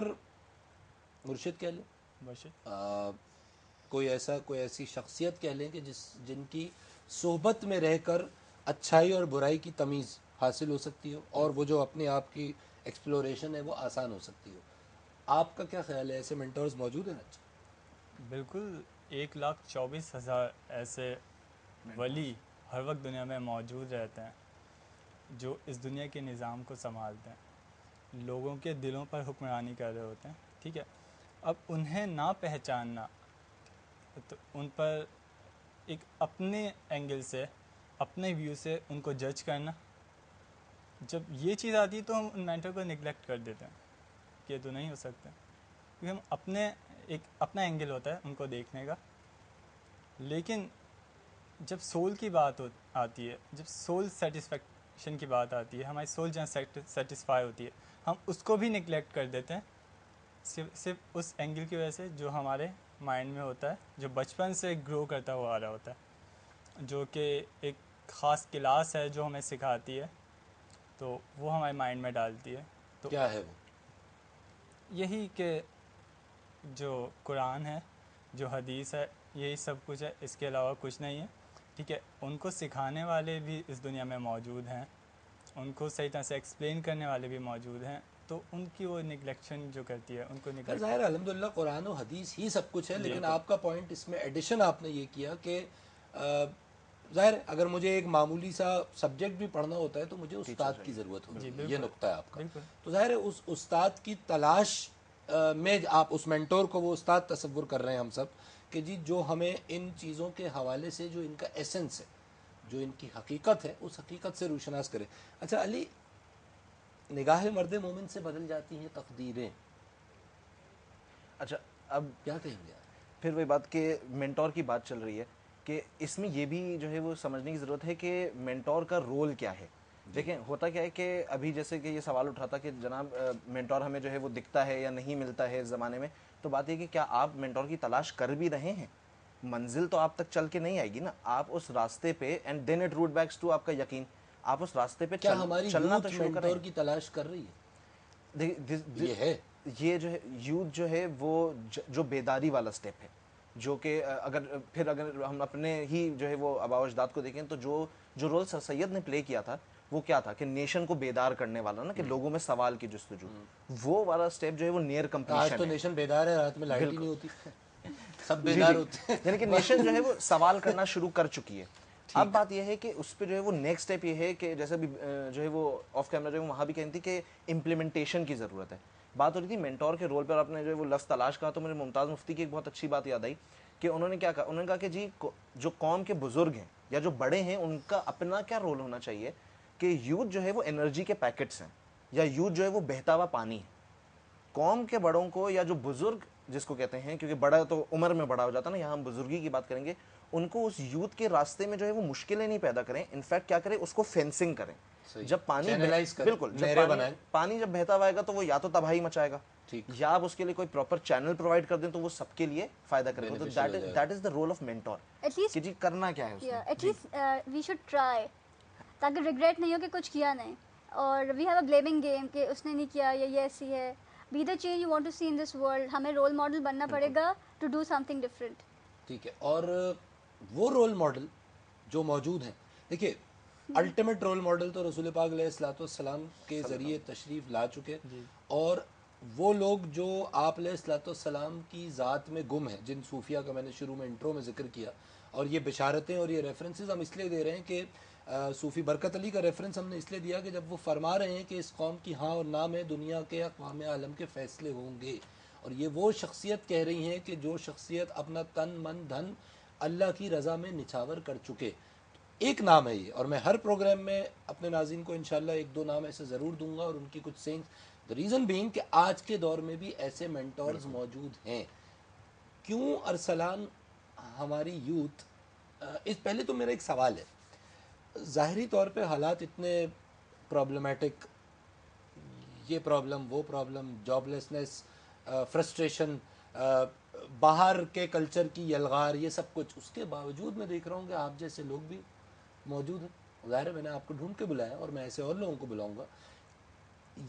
مرشد کہہ لیں, کوئی ایسی شخصیت کہہ لیں کہ جن کی صحبت میں رہ کر اچھائی اور برائی کی تمیز حاصل ہو سکتی ہو اور وہ جو اپنے آپ کی ایکسپلوریشن ہے وہ آسان ہو سکتی ہو. آپ کا کیا خیال ہے, ایسے مینٹورز موجود ہیں؟ بالکل, 1,24,000 ایسے ولی ہر وقت دنیا میں موجود رہتے ہیں جو اس دنیا کے نظام کو سنبھالتے ہیں, لوگوں کے دلوں پر حکمرانی کر رہے ہوتے ہیں. ٹھیک ہے, اب انہیں نہ پہچاننا تو ان پر ایک اپنے اینگل سے, اپنے ویو سے ان کو جج کرنا جب یہ چیز آتی ہے تو ہم ان مینٹر کو نگلیکٹ کر دیتے ہیں کہ یہ تو نہیں ہو سکتا، کیونکہ ہم ایک اپنا اینگل ہوتا ہے ان کو دیکھنے کا. لیکن جب سول کی بات آتی ہے، جب سول سیٹسفیکشن کی بات آتی ہے، ہماری سول جہاں سیٹسفائی ہوتی ہے، ہم اس کو بھی نگلیکٹ کر دیتے ہیں صرف اس اینگل کی وجہ سے جو ہمارے مائنڈ میں ہوتا ہے، جو بچپن سے گرو کرتا ہوا آ رہا ہوتا ہے، جو کہ ایک خاص کلاس ہے جو ہمیں سکھاتی ہے، تو وہ ہمارے مائنڈ میں ڈالتی ہے. تو کیا ہے وہ؟ یہی کہ جو قرآن ہے، جو حدیث ہے، یہی سب کچھ ہے، اس کے علاوہ کچھ نہیں ہے. ٹھیک ہے، ان کو سکھانے والے بھی اس دنیا میں موجود ہیں، ان کو صحیح طرح سے ایکسپلین کرنے والے بھی موجود ہیں، تو ان کی وہ نگلیکشن جو کرتی ہے ان کو خیر ظاہر ہے الحمدللہ قرآن و حدیث ہی سب کچھ ہے، لیکن آپ کا پوائنٹ اس میں ایڈیشن آپ نے یہ کیا کہ ظاہر اگر مجھے ایک معمولی سا سبجیکٹ بھی پڑھنا ہوتا ہے تو مجھے استاد کی ضرورت ہوتی ہے. یہ نقطہ ہے آپ کا. تو ظاہر ہے اس استاد کی تلاش میں آپ اس مینٹور کو وہ استاد تصور کر رہے ہیں ہم سب کہ جی جو ہمیں ان چیزوں کے حوالے سے جو ان کا ایسنس ہے، جو ان کی حقیقت ہے، اس حقیقت سے روشناس کرے. اچھا علی، نگاہ مرد مومن سے بدل جاتی ہیں تقدیریں. اچھا اب کیا کہیں گے؟ پھر وہی بات کہ مینٹور کی بات چل رہی ہے کہ اس میں یہ بھی جو ہے وہ سمجھنے کی ضرورت ہے کہ مینٹور کا رول کیا ہے. دیکھیں ہوتا کیا ہے کہ ابھی جیسے کہ یہ سوال اٹھا تھا کہ جناب مینٹور ہمیں جو ہے وہ دکھتا ہے یا نہیں ملتا ہے اس زمانے میں، تو بات یہ کہ کیا آپ مینٹور کی تلاش کر بھی رہے ہیں؟ منزل تو آپ تک چل کے نہیں آئے گی نا، آپ اس راستے پہ and then it root backs to آپ کا یقین، آپ اس راستے پہ کیا ہماری چلنا یوتھ تو شروع کریں. مینٹور کی تلاش کر رہی ہے؟ یہ ہے یہ جو ہے یوتھ جو ہے وہ جو بیداری والا سٹیپ ہے، جو کہ اگر ہم اپنے ہی جو ہے وہ آباء و اجداد کو دیکھیں تو جو رول سر سید نے پلے کیا تھا وہ کیا تھا کہ نیشن کو بیدار کرنے والا نا، کہ لوگوں میں سوال کی جستجو، وہ والا سٹیپ جو ہے وہ نیئر آج کمپلیشن تو ہے. نیشن بیدار ہے، رات میں لائٹ ہی نہیں ہوتی، سب بیدار ہوتے ہیں. یعنی کہ نیشن جو ہے وہ سوال کرنا شروع کر چکی ہے. اب بات یہ ہے کہ اس پہ جو ہے وہ نیکسٹ اسٹیپ یہ ہے کہ جیسے بھی جو ہے وہ آف کیمرہ جو ہے وہاں بھی کہتی تھی کہ امپلیمنٹیشن کی ضرورت ہے. بات ہو رہی تھی مینٹور کے رول پر، آپ نے جو ہے وہ لفظ تلاش کہا تو مجھے ممتاز مفتی کی ایک بہت اچھی بات یاد آئی کہ انہوں نے کیا کہا، انہوں نے کہا کہ جی جو قوم کے بزرگ ہیں یا جو بڑے ہیں ان کا اپنا کیا رول ہونا چاہیے کہ یوتھ جو ہے وہ انرجی کے پیکٹس ہیں یا یوتھ جو ہے وہ بہتا ہوا پانی ہے. قوم کے بڑوں کو یا جو بزرگ جس کو کہتے ہیں، کیونکہ بڑا تو عمر میں بڑا ہو جاتا ہے نا، یہاں ہم بزرگی کی بات کریں گے، ان کو اس یوتھ کے راستے میں جو ہے وہ مشکلیں نہیں پیدا کریں، انفیکٹ کیا کریں، اس کو فینسنگ کریں. جب پانی بالکل پانی جب بہتا ہوا آئے گا تو وہ یا تو تباہی مچائے گا یا آپ اس کے لیے کوئی پراپر چینل پرووائڈ کر دیں تو وہ سب کے لیے فائدہ کرے گا. تو that is the role of mentor کہ جی کرنا کیا ہے اس میں. At least we should try, تاکہ ریگریٹ نہیں ہو کہ کچھ کیا نہیں. اور we have a blaming game کہ اس نے نہیں کیا یا یہ ایسی ہے. Be the change you want to see in this world. ہمیں رول ماڈل بننا پڑے گا to do something different. ٹھیک ہے. اور وہ رول ماڈل جو موجود ہیں، دیکھیے الٹیمیٹ رول ماڈل تو رسول پاک علیہ الصلوۃ والسلام کے ذریعے تشریف لا چکے، اور وہ لوگ جو آپ علیہ الصلوۃ والسلام کی ذات میں گم ہیں، جن صوفیہ کا میں نے شروع میں انٹرو میں ذکر کیا، اور یہ بشارتیں اور یہ ریفرنسز ہم اس لیے دے رہے ہیں کہ صوفی برکت علی کا ریفرنس ہم نے اس لیے دیا کہ جب وہ فرما رہے ہیں کہ اس قوم کی ہاں اور نہ میں دنیا کے اقوام عالم کے فیصلے ہوں گے، اور یہ وہ شخصیت کہہ رہی ہیں کہ جو شخصیت اپنا تن من دھن اللہ کی رضا میں نچھاور کر چکے. ایک نام ہے یہ، اور میں ہر پروگرام میں اپنے ناظرین کو انشاءاللہ ایک دو نام ایسے ضرور دوں گا اور ان کی کچھ سینگز. دی ریزن بینگ کہ آج کے دور میں بھی ایسے مینٹورز موجود ہیں. کیوں ارسلان ہماری یوتھ اس پہلے تو میرا ایک سوال ہے، ظاہری طور پہ حالات اتنے پرابلمیٹک، یہ پرابلم وہ پرابلم، جاب لیسنس، فرسٹریشن، باہر کے کلچر کی یلغار، یہ سب کچھ، اس کے باوجود میں دیکھ رہا ہوں کہ آپ جیسے لوگ بھی موجود ہیں. ظاہر ہے میں نے آپ کو ڈھونڈ کے بلایا اور میں ایسے اور لوگوں کو بلاؤں گا.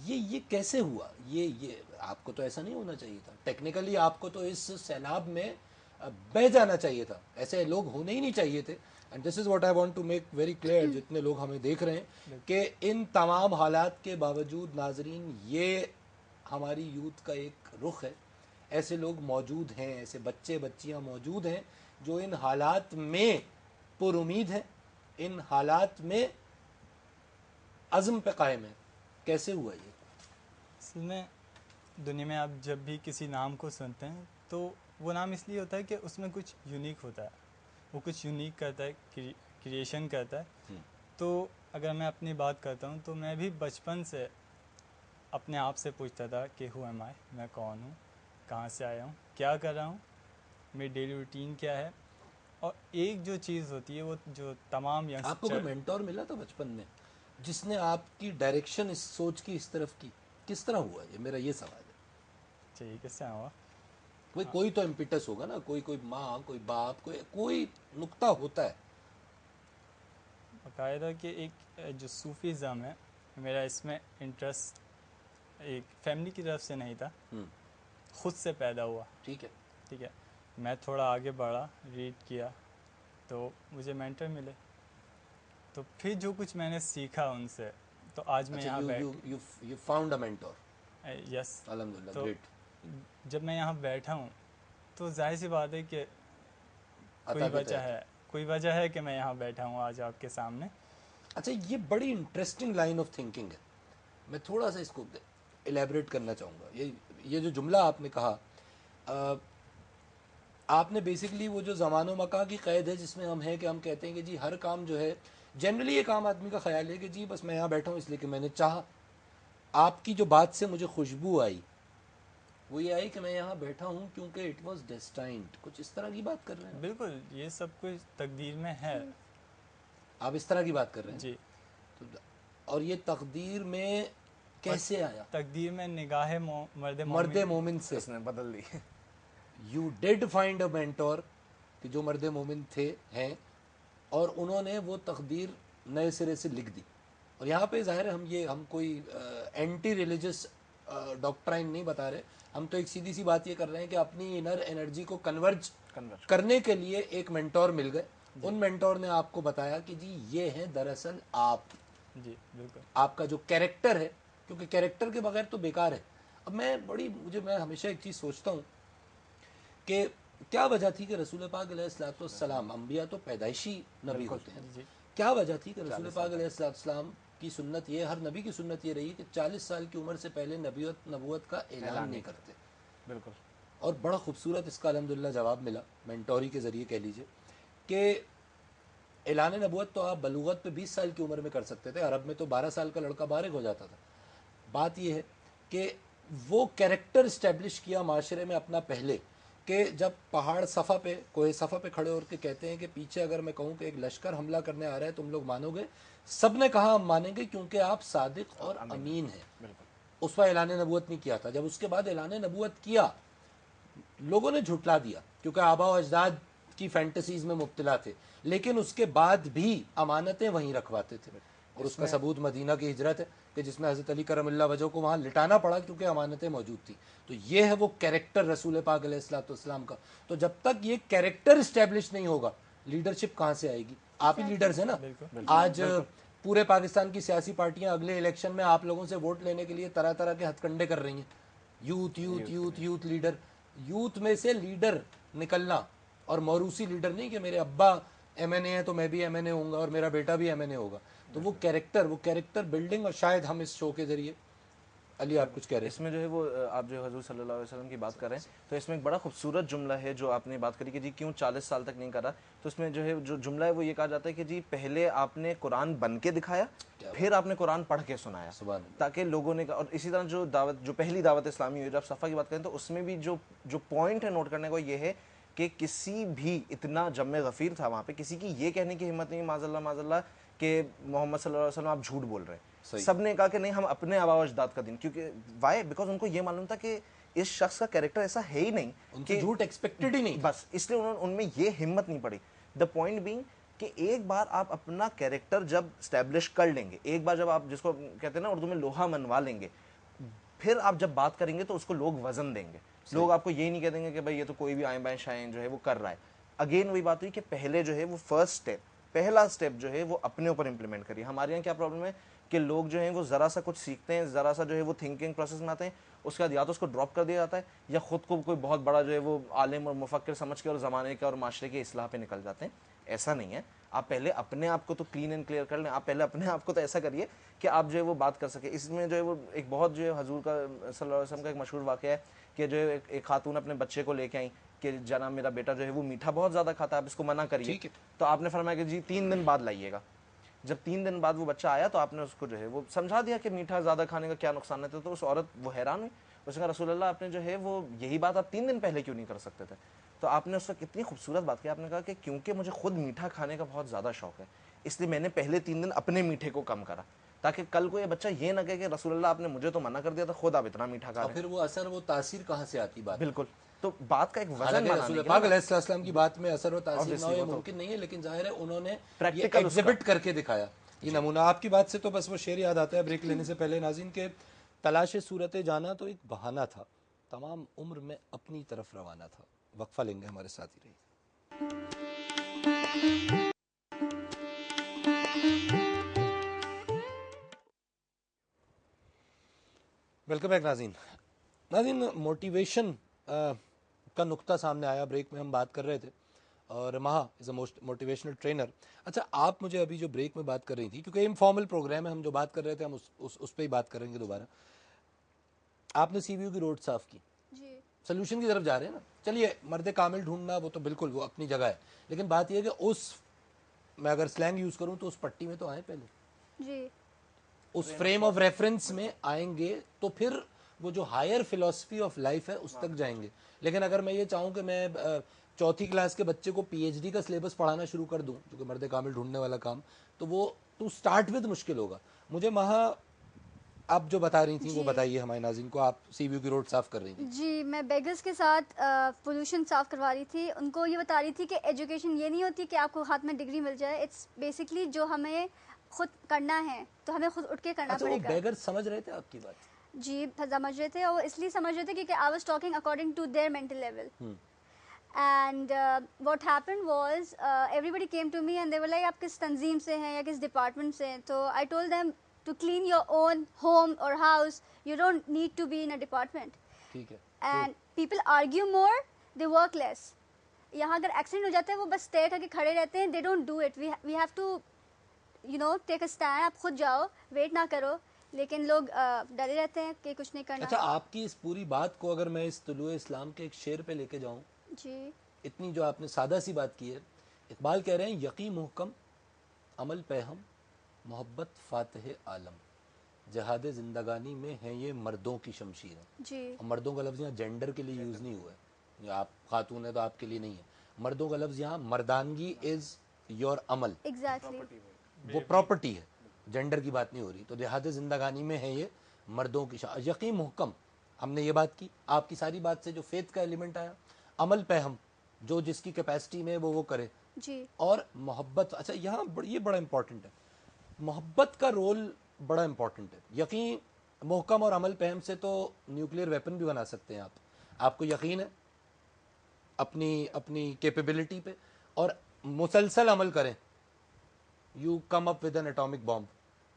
یہ کیسے ہوا؟ یہ آپ کو تو ایسا نہیں ہونا چاہیے تھا. ٹیکنیکلی آپ کو تو اس سیلاب میں بہہ جانا چاہیے تھا، ایسے لوگ ہونے ہی نہیں چاہیے تھے. And this is what I want to make very clear, جتنے لوگ ہمیں دیکھ رہے ہیں، کہ ان تمام حالات کے باوجود ناظرین یہ ہماری یوتھ کا ایک رخ ہے. ایسے لوگ موجود ہیں، ایسے بچے بچیاں موجود ہیں جو ان حالات میں پر امید ہیں، ان حالات میں عزم پہ قائم ہیں. کیسے ہوا یہ؟ اصل میں دنیا میں آپ جب بھی کسی نام کو سنتے ہیں تو وہ نام اس لیے ہوتا ہے کہ اس میں کچھ یونیک ہوتا ہے، وہ کچھ یونیک کرتا ہے، کریشن کرتا ہے. تو اگر میں اپنی بات کرتا ہوں تو میں بھی بچپن سے اپنے آپ سے پوچھتا تھا کہ ہو ایم آئی، میں کون ہوں، کہاں سے آیا ہوں، کیا کر رہا ہوں، میری ڈیلی روٹین کیا ہے. اور ایک جو چیز ہوتی ہے وہ جو تمام آپ کو کوئی مینٹور ملا تھا بچپن میں جس نے آپ کی ڈائریکشن اس سوچ کی اس طرف کی؟ کس طرح ہوا یہ میرا یہ سوال ہے. چاہیے کس سے ہوا؟ کوئی تو امپیٹس ہوگا نا، کوئی ماں، کوئی باپ، کوئی نقطہ ہوتا ہے. باقاعدہ کہ ایک جو صوفیزم ہے میرا اس میں انٹرسٹ ایک فیملی کی طرف سے نہیں تھا، خود سے پیدا ہوا. ٹھیک ہے. ٹھیک ہے، میں تھوڑا آگے بڑھا، ریڈ کیا تو مجھے مینٹر ملے، تو پھر جو کچھ میں نے سیکھا ان سے، تو آج میں یہاں یو فاؤنڈ اے مینٹور. یس. الحمدللہ، تو گریٹ. جب میں یہاں بیٹھا ہوں تو ظاہر سی بات ہے کہ کوئی وجہ ہے کہ میں یہاں بیٹھا ہوں آج آپ کے سامنے. اچھا، یہ بڑی انٹرسٹنگ لائن آف تھنکنگ ہے. میں تھوڑا سا اس کو الیبریٹ کرنا چاہوں گا. یہ جو جملہ آپ نے کہا، آپ نے بیسکلی وہ جو زمان و مکان کی قید ہے جس میں ہم ہیں کہ ہم کہتے ہیں کہ جی ہر کام جو ہے جنرلی یہ کام آدمی کا خیال ہے کہ جی بس میں یہاں بیٹھا ہوں اس لیے کہ میں نے چاہا. آپ کی جو بات سے مجھے خوشبو آئی وہ یہ آئی کہ میں یہاں بیٹھا ہوں کیونکہ اٹ واز ڈیسٹائنڈ. کچھ اس طرح کی بات کر رہے ہیں؟ بالکل، یہ سب کچھ تقدیر میں ہے. آپ اس طرح کی بات کر رہے ہیں؟ جی. اور یہ تقدیر میں کیسے آیا؟ تقدیر میں نگاہ مرد مومن سے اس نے بدل دی. You did find a mentor کہ جو مرد مومن ہیں اور انہوں نے وہ تقدیر نئے سرے سے لکھ دی. اور یہاں پہ ظاہر ہے ہم کوئی اینٹی ریلیجس ڈاکٹرائن نہیں بتا رہے، ہم تو ایک سیدھی سی بات یہ کر رہے ہیں کہ اپنی انر انرجی کو کنورج کرنے کے لیے ایک مینٹور مل گئے. ان مینٹور نے آپ کو بتایا کہ جی یہ ہے دراصل آپ. جی بالکل. آپ کا جو کیریکٹر ہے، کیونکہ کیریکٹر کے بغیر تو بیکار ہے. اب میں ہمیشہ ایک چیز سوچتا ہوں کہ کیا وجہ تھی کہ رسول پاک علیہ الصلوۃ والسلام، انبیاء تو پیدائشی نبی ہوتے ہیں، کیا وجہ تھی کہ رسول پاک علیہ السلام کی سنت یہ، ہر نبی کی سنت یہ رہی کہ 40 سال کی عمر سے پہلے نبوت کا اعلان نہیں کرتے؟ بالکل. اور بڑا خوبصورت اس کا الحمدللہ جواب ملا مینٹوری کے ذریعے کہہ لیجئے کہ اعلان نبوت تو آپ بلوغت پہ 20 سال کی عمر میں کر سکتے تھے. عرب میں تو 12 سال کا لڑکا بالغ ہو جاتا تھا. بات یہ ہے کہ وہ کیریکٹر اسٹیبلش کیا معاشرے میں اپنا پہلے، کہ جب پہاڑ صفا پہ، کوہ صفا پہ کھڑے ہو کے کہتے ہیں کہ پیچھے اگر میں کہوں کہ ایک لشکر حملہ کرنے آ رہا ہے تم لوگ مانو گے؟ سب نے کہا ہم مانیں گے کیونکہ آپ صادق اور امین ہیں. اس وقت اعلان نبوت نہیں کیا تھا. جب اس کے بعد اعلان نبوت کیا لوگوں نے جھٹلا دیا کیونکہ آبا و اجداد کی فینٹسیز میں مبتلا تھے، لیکن اس کے بعد بھی امانتیں وہیں رکھواتے تھے. اور اس کا ثبوت مدینہ کی ہجرت ہے کہ جس میں حضرت علی کرم اللہ وجہ کو وہاں لٹانا پڑا کیونکہ امانتیں موجود تھیں. تو یہ ہے وہ کیریکٹر رسول پاک علیہ الصلوۃ والسلام کا. تو جب تک یہ کیریکٹر اسٹیبلش نہیں ہوگا لیڈرشپ کہاں سے آئے گی؟ آپ ہی لیڈرز ہیں نا. آج پورے پاکستان کی سیاسی پارٹیاں اگلے الیکشن میں آپ لوگوں سے ووٹ لینے کے لیے طرح طرح کے ہتھ کنڈے کر رہی ہیں. Youth leader. یوتھ میں سے لیڈر نکلنا، اور موروثی لیڈر نہیں کہ میرے ابا ایم این اے ہیں تو میں بھی ایم این اے ہوں گا اور میرا بیٹا بھی ایم این اے ہوگا. تو وہ کیریکٹر بلڈنگ. اور شاید ہم اس شو کے ذریعے، علی آپ کچھ کہہ رہے ہیں؟ اس میں جو ہے وہ آپ جو حضور صلی اللہ علیہ وسلم کی بات کر رہے ہیں تو اس میں ایک بڑا خوبصورت جملہ ہے جو آپ نے بات کری کہ جی کیوں 40 سال تک نہیں کرا. تو اس میں جو ہے جو جملہ ہے وہ یہ کہا جاتا ہے کہ جی پہلے آپ نے قرآن بن کے دکھایا، پھر آپ نے قرآن پڑھ کے سنایا، تاکہ لوگوں نے. اور اسی طرح جو پہلی دعوت اسلامی ہوئی، جب صفا کی بات کریں تو اس میں بھی جو پوائنٹ ہے نوٹ کرنے کو یہ ہے کہ کسی بھی اتنا جم غفیر تھا وہاں پہ، کسی کی یہ کہنے کی ہمت نہیں معاذ اللہ کہ محمد صلی اللہ علیہ وسلم آپ جھوٹ بول رہے ہیں. سب نے کہا کہ نہیں ہم اپنے آبا و اجداد کا دین، کیونکہ وائی بیکاز ان کو یہ معلوم تھا کہ اس شخص کا کیریکٹر ایسا ہے ہی نہیں، ان سے جھوٹ ایکسپیکٹڈ ہی نہیں، بس اس لیے ان میں یہ ہمت نہیں پڑی. دا پوائنٹ بینگ کہ ایک بار آپ اپنا کیریکٹر جب اسٹیبلش کر لیں گے، ایک بار جب آپ جس کو کہتے ہیں نا اردو میں لوہا منوا لیں گے، پھر آپ جب بات کریں گے تو اس کو لوگ وزن دیں گے. لوگ آپ کو یہ نہیں کہہ دیں گے کہ بھائی یہ تو کوئی بھی آئیں بائیں شائیں جو ہے وہ کر رہا ہے. اگین وہی بات ہوئی کہ پہلے جو ہے وہ پہلا اسٹیپ جو ہے وہ اپنے اوپر امپلیمنٹ کریے. ہمارے یہاں کیا پرابلم ہے کہ لوگ جو ہیں وہ ذرا سا کچھ سیکھتے ہیں، ذرا سا جو ہے وہ تھنکنگ پروسیس میں آتے ہیں، اس کے بعد یا تو اس کو ڈراپ کر دیا جاتا ہے یا خود کو کوئی بہت بڑا جو ہے وہ عالم اور مفکر سمجھ کے اور زمانے کے اور معاشرے کے اصلاح پہ نکل جاتے ہیں. ایسا نہیں ہے. آپ پہلے اپنے آپ کو تو کلین اینڈ کلیئر کر لیں. آپ پہلے اپنے آپ کو تو ایسا کریے کہ آپ جو ہے وہ بات کر سکیں. اس میں جو ہے وہ ایک بہت جو ہے حضور کا صلی اللہ علیہ وسلم کا ایک مشہور واقعہ ہے کہ جو ہے ایک خاتون اپنے بچے کو لے کے آئیں کہ جناب میرا بیٹا جو ہے وہ میٹھا بہت زیادہ کھاتا ہے، آپ اس کو منع کریے. تو آپ نے فرمایا کہ جی 3 دن بعد لائیے گا. جب 3 دن بعد وہ بچہ آیا تو آپ نے اس کو جو ہے وہ سمجھا دیا کہ میٹھا زیادہ کھانے کا کیا نقصانات ہے. تو اس عورت وہ حیران ہوئی, اس نے کہا رسول اللہ آپ نے جو ہے وہ یہی بات آپ 3 دن پہلے کیوں نہیں کر سکتے تھے؟ تو آپ نے اس وقت اتنی خوبصورت بات کی, آپ نے کہا کہ کیونکہ مجھے خود میٹھا کھانے کا بہت زیادہ شوق ہے, اس لیے میں نے پہلے 3 دن اپنے میٹھے کو کم کرا, تاکہ کل کو یہ بچہ یہ نہ کہے کہ رسول اللہ آپ نے مجھے تو منع کر دیا تھا, خود آپ اتنا میٹھا کھا اور رہے ہیں. پھر وہ اثر و تاثیر کہاں سے آتی بات؟ بالکل, تو بات کا ایک وزن حالانکہ بنانے رسول کے پاک لیے علیہ السلام کی بات میں اثر و تاثیر نہ ہو یہ ممکن نہیں ہے, لیکن ظاہر ہے انہوں نے یہ Practical اس کا. ایگزیبٹ کر کے دکھایا یہ نمونہ. آپ کی بات سے تو بس وہ شعر یاد آتا ہے بریک لینے سے پہلے ناظرین کے, تلاش صورت جانا تو ایک بہانہ تھا, تمام عمر میں اپنی طرف روانہ تھا. وقفہ لیں گے, ہمارے ساتھ ہی رہیے. ویلکم بیک ناظرین, موٹیویشن کا نقطہ سامنے آیا. بریک میں ہم بات کر رہے تھے اور مہا از اے موٹیویشنل ٹرینر. اچھا آپ مجھے ابھی جو بریک میں بات کر رہی تھی, کیونکہ انفارمل پروگرام ہے, ہم جو بات کر رہے تھے ہم اس پہ ہی بات کریں گے دوبارہ. آپ نے سی وی یو کی روڈ صاف کی, جی سلوشن کی طرف جا رہے ہیں نا. چلیے مرد کامل ڈھونڈنا وہ تو بالکل وہ اپنی جگہ ہے, لیکن بات یہ ہے کہ اس میں اگر سلینگ یوز کروں تو اس پٹی میں تو آئیں پہلے, جی اس فریم آف ریفرنس میں آئیں گے تو پھر وہ جو ہائر فلسفی آف لائف ہے اس تک جائیں گے. لیکن اگر میں یہ چاہوں کہ میں 4تھی کلاس کے بچے کو پی ایچ ڈی کا سلیبس پڑھانا شروع کر دوں, جو کہ مرد کامل ڈھونڈنے والا کام, تو وہ ٹو اسٹارٹ ود مشکل ہوگا. مجھے مہا آپ جو بتا رہی تھیں وہ بتائیے ہمارے ناظرین کو. آپ سی وی یو کی روڈ صاف کر رہی تھیں. جی میں بیگرس کے ساتھ پولوشن صاف کروا رہی تھی. ان کو یہ بتا رہی تھی کہ ایجوکیشن یہ نہیں ہوتی کہ آپ کو ہاتھ میں ڈگری مل جائے. اٹس بیسکلی جو ہمیں خود کرنا ہے تو ہمیں خود اٹھ کے کرنا اچھا وہ پڑے گا. بیگر سمجھ رہے تھے آپ کی بات؟ جی سمجھ رہے تھے, اور اس لیے سمجھ رہے تھے کیونکہ I was talking according to their mental level. And what happen was everybody came to me and they were like آپ کس تنظیم سے ہیں یا کس ڈپارٹمنٹ سے ہیں. تو I told them to clean your own home اور house you don't need to be in a department. ٹھیک ہے. And people argue more, they work less. یہاں اگر ایکسیڈنٹ ہو جاتا ہے وہ بس اسٹے کر کے کھڑے رہتے ہیں, they don't do it. We have to take a stand. آپ خود جاؤ, ویٹ نہ کرو. لیکن لوگ ڈرے رہتے ہیں کہ کچھ نہیں کرنا. اچھا آپ کی اس پوری بات کو اگر میں اس طلوع اسلام کے ایک شعر پہ لے کے جاؤں, جی اتنی جو آپ نے سادہ سی بات کی ہے, اقبال کہہ رہے ہیں یقین محکم عمل پیہم محبت فاتح عالم, جہاد زندگانی میں ہیں یہ مردوں کی شمشیریں. جی اور مردوں کا لفظ یہاں جینڈر کے لیے یوز نہیں ہوا ہے, یا آپ خاتون ہیں تو آپ کے لیے نہیں ہے. مردوں کا لفظ یہاں مردانگی از یور عمل, ایگزیکٹلی وہ پراپرٹی ہے, جینڈر کی بات نہیں ہو رہی. تو جہاد زندگانی میں ہے یہ مردوں کی یقین محکم, ہم نے یہ بات کی. آپ کی ساری بات سے جو فیتھ کا ایلیمنٹ آیا, عمل پیہم جو جس کی کیپیسٹی میں وہ کرے, جی اور محبت. اچھا یہاں یہ بڑا امپورٹنٹ ہے, محبت کا رول بڑا امپورٹنٹ ہے. یقین محکم اور عمل پہم سے تو نیوکلیئر ویپن بھی بنا سکتے ہیں آپ. آپ کو یقین ہے اپنی کیپیبلٹی پہ, اور مسلسل عمل کریں, you come up with an atomic bomb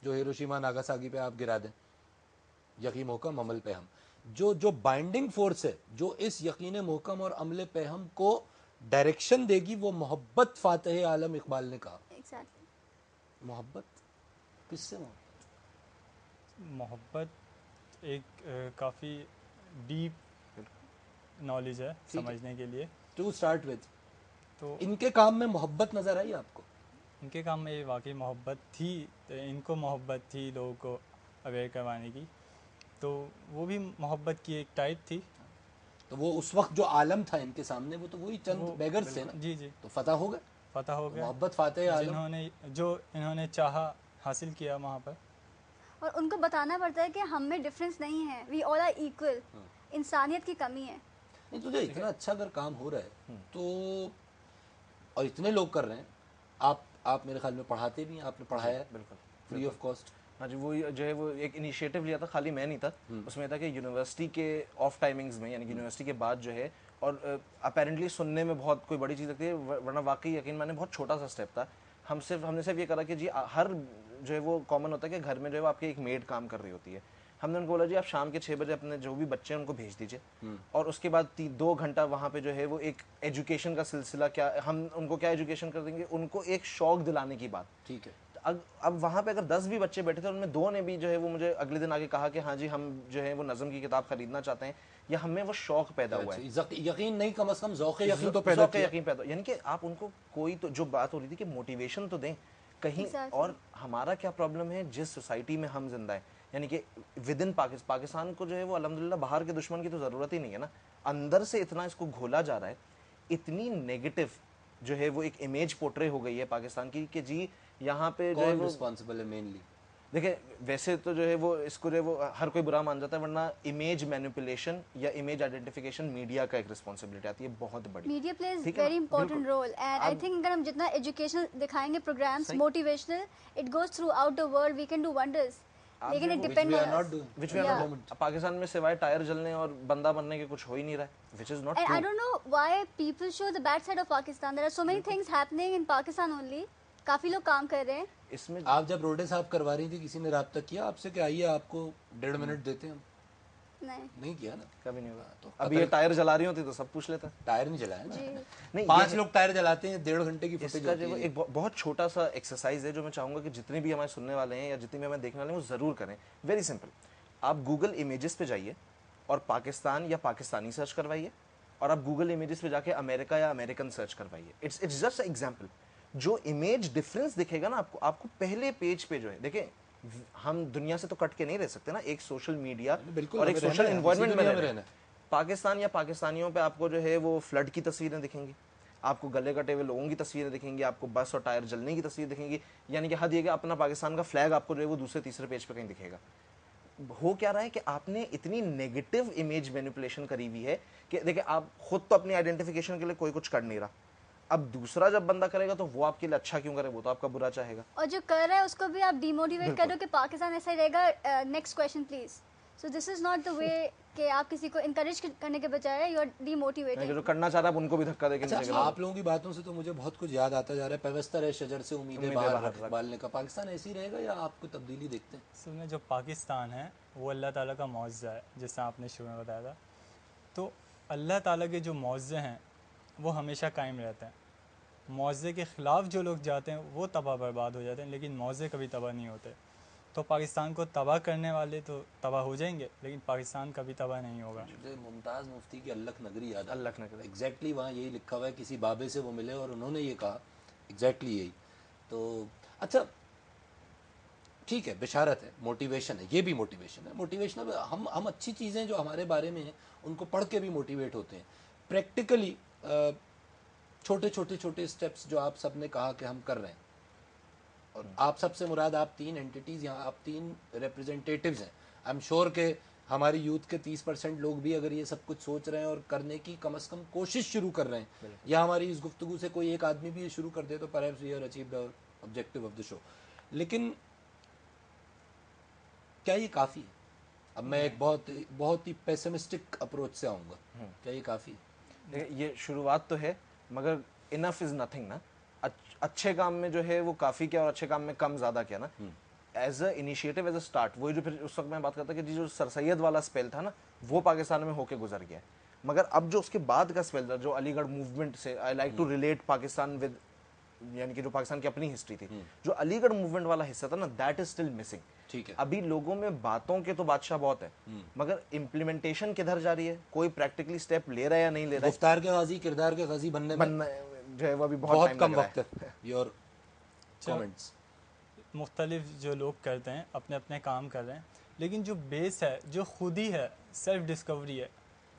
جو ہیروشیما ناگاساکی پہ آپ گرا دیں. یقین محکم عمل پہم جو بائنڈنگ فورس ہے, جو اس یقین محکم اور عمل پہم کو ڈائریکشن دے گی, وہ محبت فاتح عالم. اقبال نے کہا ایگزیکٹلی. محبت کس سے محبت ایک کافی ڈیپ نالج ہے سمجھنے کے لیے. ٹو اسٹارٹ وتھ, تو ان کے کام میں محبت نظر آئی آپ کو؟ ان کے کام میں واقعی محبت تھی, ان کو محبت تھی لوگوں کو اویئر کروانے کی. تو وہ بھی محبت کی ایک ٹائپ تھی. تو وہ اس وقت جو عالم تھا ان کے سامنے, وہ تو وہی چند بیگرز تھے نا. جی جی تو فتح ہو گئے, فتح ہو گیا. محبت فاتح عالم انہوں نے چاہا حاصل کیا وہاں پر. اور ان کو بتانا پڑتا ہے کہ ہم میں ڈفرینس نہیں ہے, وی آل آر ایکول. انسانیت کی کمی ہے. نہیں تجھے اتنا اچھا اگر کام ہو رہا ہے تو, اور اتنے لوگ کر رہے ہیں, آپ میرے خیال میں پڑھاتے بھی ہیں, آپ نے پڑھایا ہے بالکل فری آف کاسٹ. ہاں جی, وہ جو ہے وہ ایک انیشیٹو لیا تھا, خالی میں نہیں تھا اس میں, تھا کہ یونیورسٹی کے آف ٹائمنگز میں, یعنی کہ یونیورسٹی کے بعد جو ہے, اور اپیرنٹلی سننے میں بہت کوئی بڑی چیز لگتی ہے, ورنہ واقعی یقین مانے بہت چھوٹا سا اسٹیپ تھا. ہم نے صرف یہ کرا کہ جی ہر جو ہے وہ کامن ہوتا ہے کہ گھر میں جو ہے وہ آپ کی ایک میڈ کام کر رہی ہوتی ہے. ہم نے ان کو بولا جی آپ شام کے 6 بجے اپنے جو بھی بچے ہیں ان کو بھیج دیجیے, اور اس کے بعد 2 گھنٹہ وہاں پہ جو ہے وہ ایک ایجوکیشن کا سلسلہ, کیا ہم ان کو کیا ایجوکیشن کر دیں گے, ان کو ایک شوق دلانے کی بات. ٹھیک ہے. اب وہاں پہ اگر 10 بھی بچے بیٹھے تھے, ان میں 2 نے بھی جو ہے وہ مجھے اگلے دن آگے کہا کہ ہاں جی ہم جو ہے وہ نظم کی کتاب خریدنا چاہتے ہیں, یا ہمیں وہ شوق پیدا ہوا ہے. یقین نہیں, کم از کم ذوق یقین تو پیدا کیا. یقین پیدا, یعنی کہ آپ ان کو کوئی تو جو بات ہو رہی تھی کہ موٹیویشن تو دیں, کہیں اور ہمارا کیا پرابلم ہے جس سوسائٹی میں ہم زندہ ہیں, یعنی کہ ود ان پاکستان کو جو ہے وہ الحمدللہ باہر کے دشمن کی تو ضرورت ہی نہیں ہے نا, اندر سے اتنا اس کو گھولا جا رہا ہے, اتنی نیگیٹو جو ہے وہ ایک امیج پورٹرے ہو گئی ہے پاکستان کی کہ جی یہاں پہ جو ہے وہ رسپانسبل ہے مینلی. دیکھیں ویسے تو جو ہے وہ اس کو جو ہے وہ ہر کوئی برا مان جاتا ہے, ورنہ امیج مینیپولیشن یا امیج آئیڈینٹیفیکیشن میڈیا کا ایک رسپانسبلٹی آتی ہے بہت بڑی. Media plays very important role, and I think اگر ہم جتنا ایجوکیشنل دکھائیں گے programmes motivational, it goes throughout the world, we can do wonders, لیکن اٹ ڈیپینڈ آن پاکستان میں سوائے ٹائر جلنے اور بندہ بننے کے کچھ ہو ہی نہیں رہا ہے, which is not and true. I don't know why people show the bad side of Pakistan. There are so many things happening in Pakistan only. کافی لوگ کام کر رہے ہیں اس میں. آپ جب روڈیں صاف کروا رہی تھی کسی نے رابطہ کیا آپ سے کہ آئیے آپ کو 1.5 منٹ دیتے ہیں ہم؟ نہیں کیا نا, کبھی نہیں ہوا. تو اب یہ ٹائر جلا رہی ہوتی تو سب پوچھ لیتا. ٹائر نہیں جلایا نا, نہیں 5 لوگ ٹائر جلاتے ہیں, 1.5 گھنٹے کی فوٹیج. ایک بہت چھوٹا سا ایکسرسائز ہے جو میں چاہوں گا کہ جتنے بھی ہمارے سننے والے ہیں یا جتنے بھی ہمیں دیکھنے والے ہیں وہ ضرور کریں. ویری سمپل, آپ گوگل امیجز پہ جائیے اور پاکستان یا پاکستانی سرچ کروائیے, اور آپ گوگل امیجز پہ جا کے امریکہ یا امریکن سرچ کروائیے. It's just example. جو امیج ڈفرینس دکھے گا نا آپ کو پہلے پیج پہ جو ہے, دیکھیں ہم دنیا سے تو کٹ کے نہیں رہ سکتے نا, ایک سوشل میڈیا اور ایک سوشل انوائرمنٹ میں رہنا. پاکستان یا پاکستانیوں پہ آپ کو جو ہے وہ فلڈ کی تصویریں دکھیں گی, آپ کو گلے کٹے ہوئے لوگوں کی تصویریں دکھیں گی, آپ کو بس اور ٹائر جلنے کی تصویر دکھیں گی, یعنی کہ حد یہ کہ اپنا پاکستان کا فلیگ آپ کو جو ہے وہ دوسرے تیسرے پیج پہ کہیں دکھے گا. ہو کیا رہا ہے کہ آپ نے اتنی نیگیٹو امیج مینیپولیشن کری ہوئی ہے کہ دیکھیں آپ خود تو اپنی آئیڈینٹیفیکیشن کے لیے کوئی کچھ کر نہیں رہا, اب دوسرا جب بندہ کرے گا تو وہ آپ کے لیے اچھا کیوں کرے, وہ تو آپ کا برا چاہے گا, اور جو کر رہا ہے اس کو بھی آپ ڈی موٹیویٹ کرو کہ پاکستان ایسا ہی رہے گا. Next question please. So this is not the way کہ آپ کسی کو انکریج کرنے کے بجائے یو آر ڈی موٹیویٹنگ. جو کرنا چاہ رہا ہے ان کو بھی دھکا دے کے. آپ لوگوں کی باتوں سے تو مجھے بہت کچھ یاد آتا جا رہا ہے. پیوستہ رہے شجر سے امیدیں باہر بالنے کا. پاکستان ایسے ہی رہے گا یا آپ کو تبدیلی دیکھتے ہیں؟ اصل میں جو پاکستان ہے وہ اللہ تعالیٰ کا معجزہ ہے, جس طرح آپ نے شروع میں بتایا تھا. تو اللہ تعالیٰ کے جو معجزے ہیں وہ ہمیشہ قائم رہتے ہیں. معجزے کے خلاف جو لوگ جاتے ہیں وہ تباہ برباد ہو جاتے ہیں, لیکن معجزے کبھی تباہ نہیں ہوتے. تو پاکستان کو تباہ کرنے والے تو تباہ ہو جائیں گے, لیکن پاکستان کبھی تباہ نہیں ہوگا. ممتاز مفتی کی الک نگری یاد, الک نگری ایگزیکٹلی وہاں یہی لکھا ہوا ہے, کسی بابے سے وہ ملے اور انہوں نے یہ کہا ایگزیکٹلی یہی. تو اچھا ٹھیک ہے, بشارت ہے, موٹیویشن ہے, یہ بھی موٹیویشن ہے. موٹیویشن ہم اچھی چیزیں جو ہمارے بارے میں ہیں ان کو پڑھ کے بھی موٹیویٹ ہوتے ہیں. پریکٹیکلی چھوٹے چھوٹے چھوٹے اسٹیپس جو آپ سب نے کہا کہ ہم کر رہے ہیں, اور آپ سب سے مراد آپ 3 اینٹیٹیز یہاں, آپ 3 ریپرزینٹیٹیوز ہیں. آئی ایم شیور کہ ہماری یوتھ کے 30% لوگ بھی اگر یہ سب کچھ سوچ رہے ہیں اور کرنے کی کم از کم کوشش شروع کر رہے ہیں, یا ہماری اس گفتگو سے کوئی ایک آدمی بھی یہ شروع کر دے تو perhaps we have achieved the objective of the show. لیکن کیا یہ کافی ہے؟ اب میں ایک بہت ہی پیسمسٹک اپروچ سے آؤں گا, کیا یہ کافی ہے؟ یہ شروعات تو ہے مگر انف از نتھنگ نا. اچھے کام میں جو ہے وہ کافی کیا اور اچھے کام میں کم زیادہ کیا نا, as a initiative, as a start. وہی جو پھر اس وقت میں بات کرتا کہ جو سر سید والا اسپیل تھا نا وہ پاکستان میں ہو کے گزر گیا ہے, مگر اب جو اس کے بعد کا اسپیل تھا جو علی گڑھ موومنٹ سے, I like to relate Pakistan with, یعنی کہ جو پاکستان کی اپنی ہسٹری تھی, جو علی گڑھ موومنٹ والا حصہ تھا نا, دیٹ از اسٹل مسنگ. ٹھیک ہے, ابھی لوگوں میں باتوں کے تو بادشاہ بہت ہے, مگر امپلیمنٹیشن کدھر جا رہی ہے, کوئی پریکٹیکلی اسٹیپ لے رہا ہے یا نہیں لے رہا. گفتار کے غازی کردار کے غازی بننے میں جو ہے وہ ابھی بہت کم وقت ہے. Your comments. مختلف جو لوگ کرتے ہیں اپنے اپنے کام کر رہے ہیں, لیکن جو بیس ہے, جو خود ہی ہے, سیلف ڈسکوری ہے,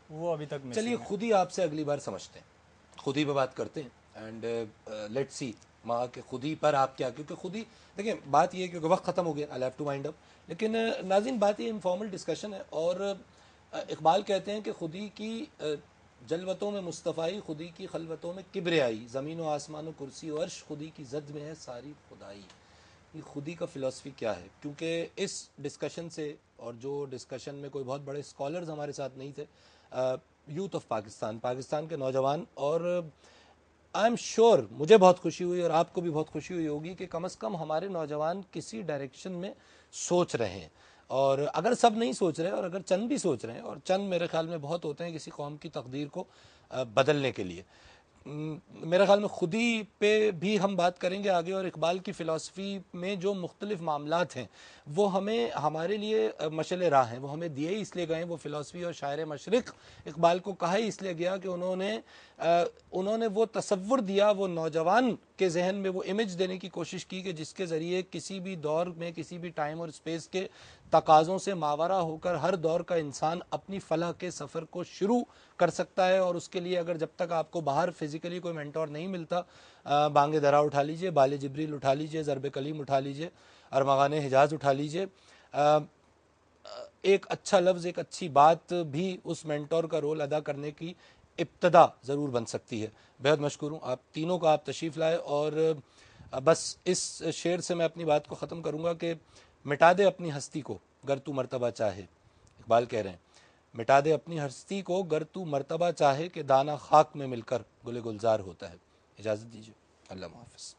وہ ابھی تک چلیے خود ہی آپ سے اگلی بار سمجھتے ہیں, خود ہی پہ بات کرتے ہیں, اینڈ لیٹ سی ماں کہ خود ہی پر آپ کیا, کیونکہ خود ہی دیکھیں بات یہ ہے کیونکہ وقت ختم ہو گیا, آئی ہیو ٹو وائنڈ اپ. لیکن ناظرین بات یہ انفارمل ڈسکشن ہے, اور اقبال کہتے ہیں کہ خودی کی جلوتوں میں مصطفائی, خودی کی خلوتوں میں کبریائی, زمین و آسمان و کرسی و عرش خودی کی زد میں ہے ساری خدائی. یہ خودی کا فلسفی کیا ہے؟ کیونکہ اس ڈسکشن سے, اور جو ڈسکشن میں کوئی بہت بڑے اسکالرز ہمارے ساتھ نہیں تھے, یوتھ آف پاکستان کے نوجوان, اور آئی ایم شیور مجھے بہت خوشی ہوئی اور آپ کو بھی بہت خوشی ہوئی ہوگی کہ کم از کم ہمارے نوجوان کسی ڈائریکشن میں سوچ رہے ہیں. اور اگر سب نہیں سوچ رہے اور اگر چند بھی سوچ رہے ہیں, اور چند میرے خیال میں بہت ہوتے ہیں کسی قوم کی تقدیر کو بدلنے کے لیے. میرے خیال میں خودی پہ بھی ہم بات کریں گے آگے، اور اقبال کی فلسفی میں جو مختلف معاملات ہیں وہ ہمیں ہمارے لیے مشعل راہ ہیں، وہ ہمیں دیے ہی اس لیے گئے، وہ فلسفی اور شاعر مشرق اقبال کو کہا ہی اس لیے گیا کہ انہوں نے وہ تصور دیا، وہ نوجوان کے ذہن میں وہ امیج دینے کی کوشش کی کہ جس کے ذریعے کسی بھی دور میں کسی بھی ٹائم اور اسپیس کے تقاضوں سے ماورا ہو کر ہر دور کا انسان اپنی فلاح کے سفر کو شروع کر سکتا ہے، اور اس کے لیے اگر جب تک آپ کو باہر فزیکلی کوئی مینٹور نہیں ملتا، بانگ درا اٹھا لیجئے، بال جبریل اٹھا لیجئے، ضرب کلیم اٹھا لیجئے، ارمغان حجاز اٹھا لیجئے، ایک اچھا لفظ، ایک اچھی بات بھی اس مینٹور کا رول ادا کرنے کی ابتدا ضرور بن سکتی ہے۔ بہت مشکور ہوں آپ تینوں کا، آپ تشریف لائے، اور بس اس شعر سے میں اپنی بات کو ختم کروں گا کہ مٹا دے اپنی ہستی کو گر تو مرتبہ چاہے، اقبال کہہ رہے ہیں مٹا دے اپنی ہستی کو گر تو مرتبہ چاہے، کہ دانہ خاک میں مل کر گل گلزار ہوتا ہے۔ اجازت دیجیے، اللہ حافظ۔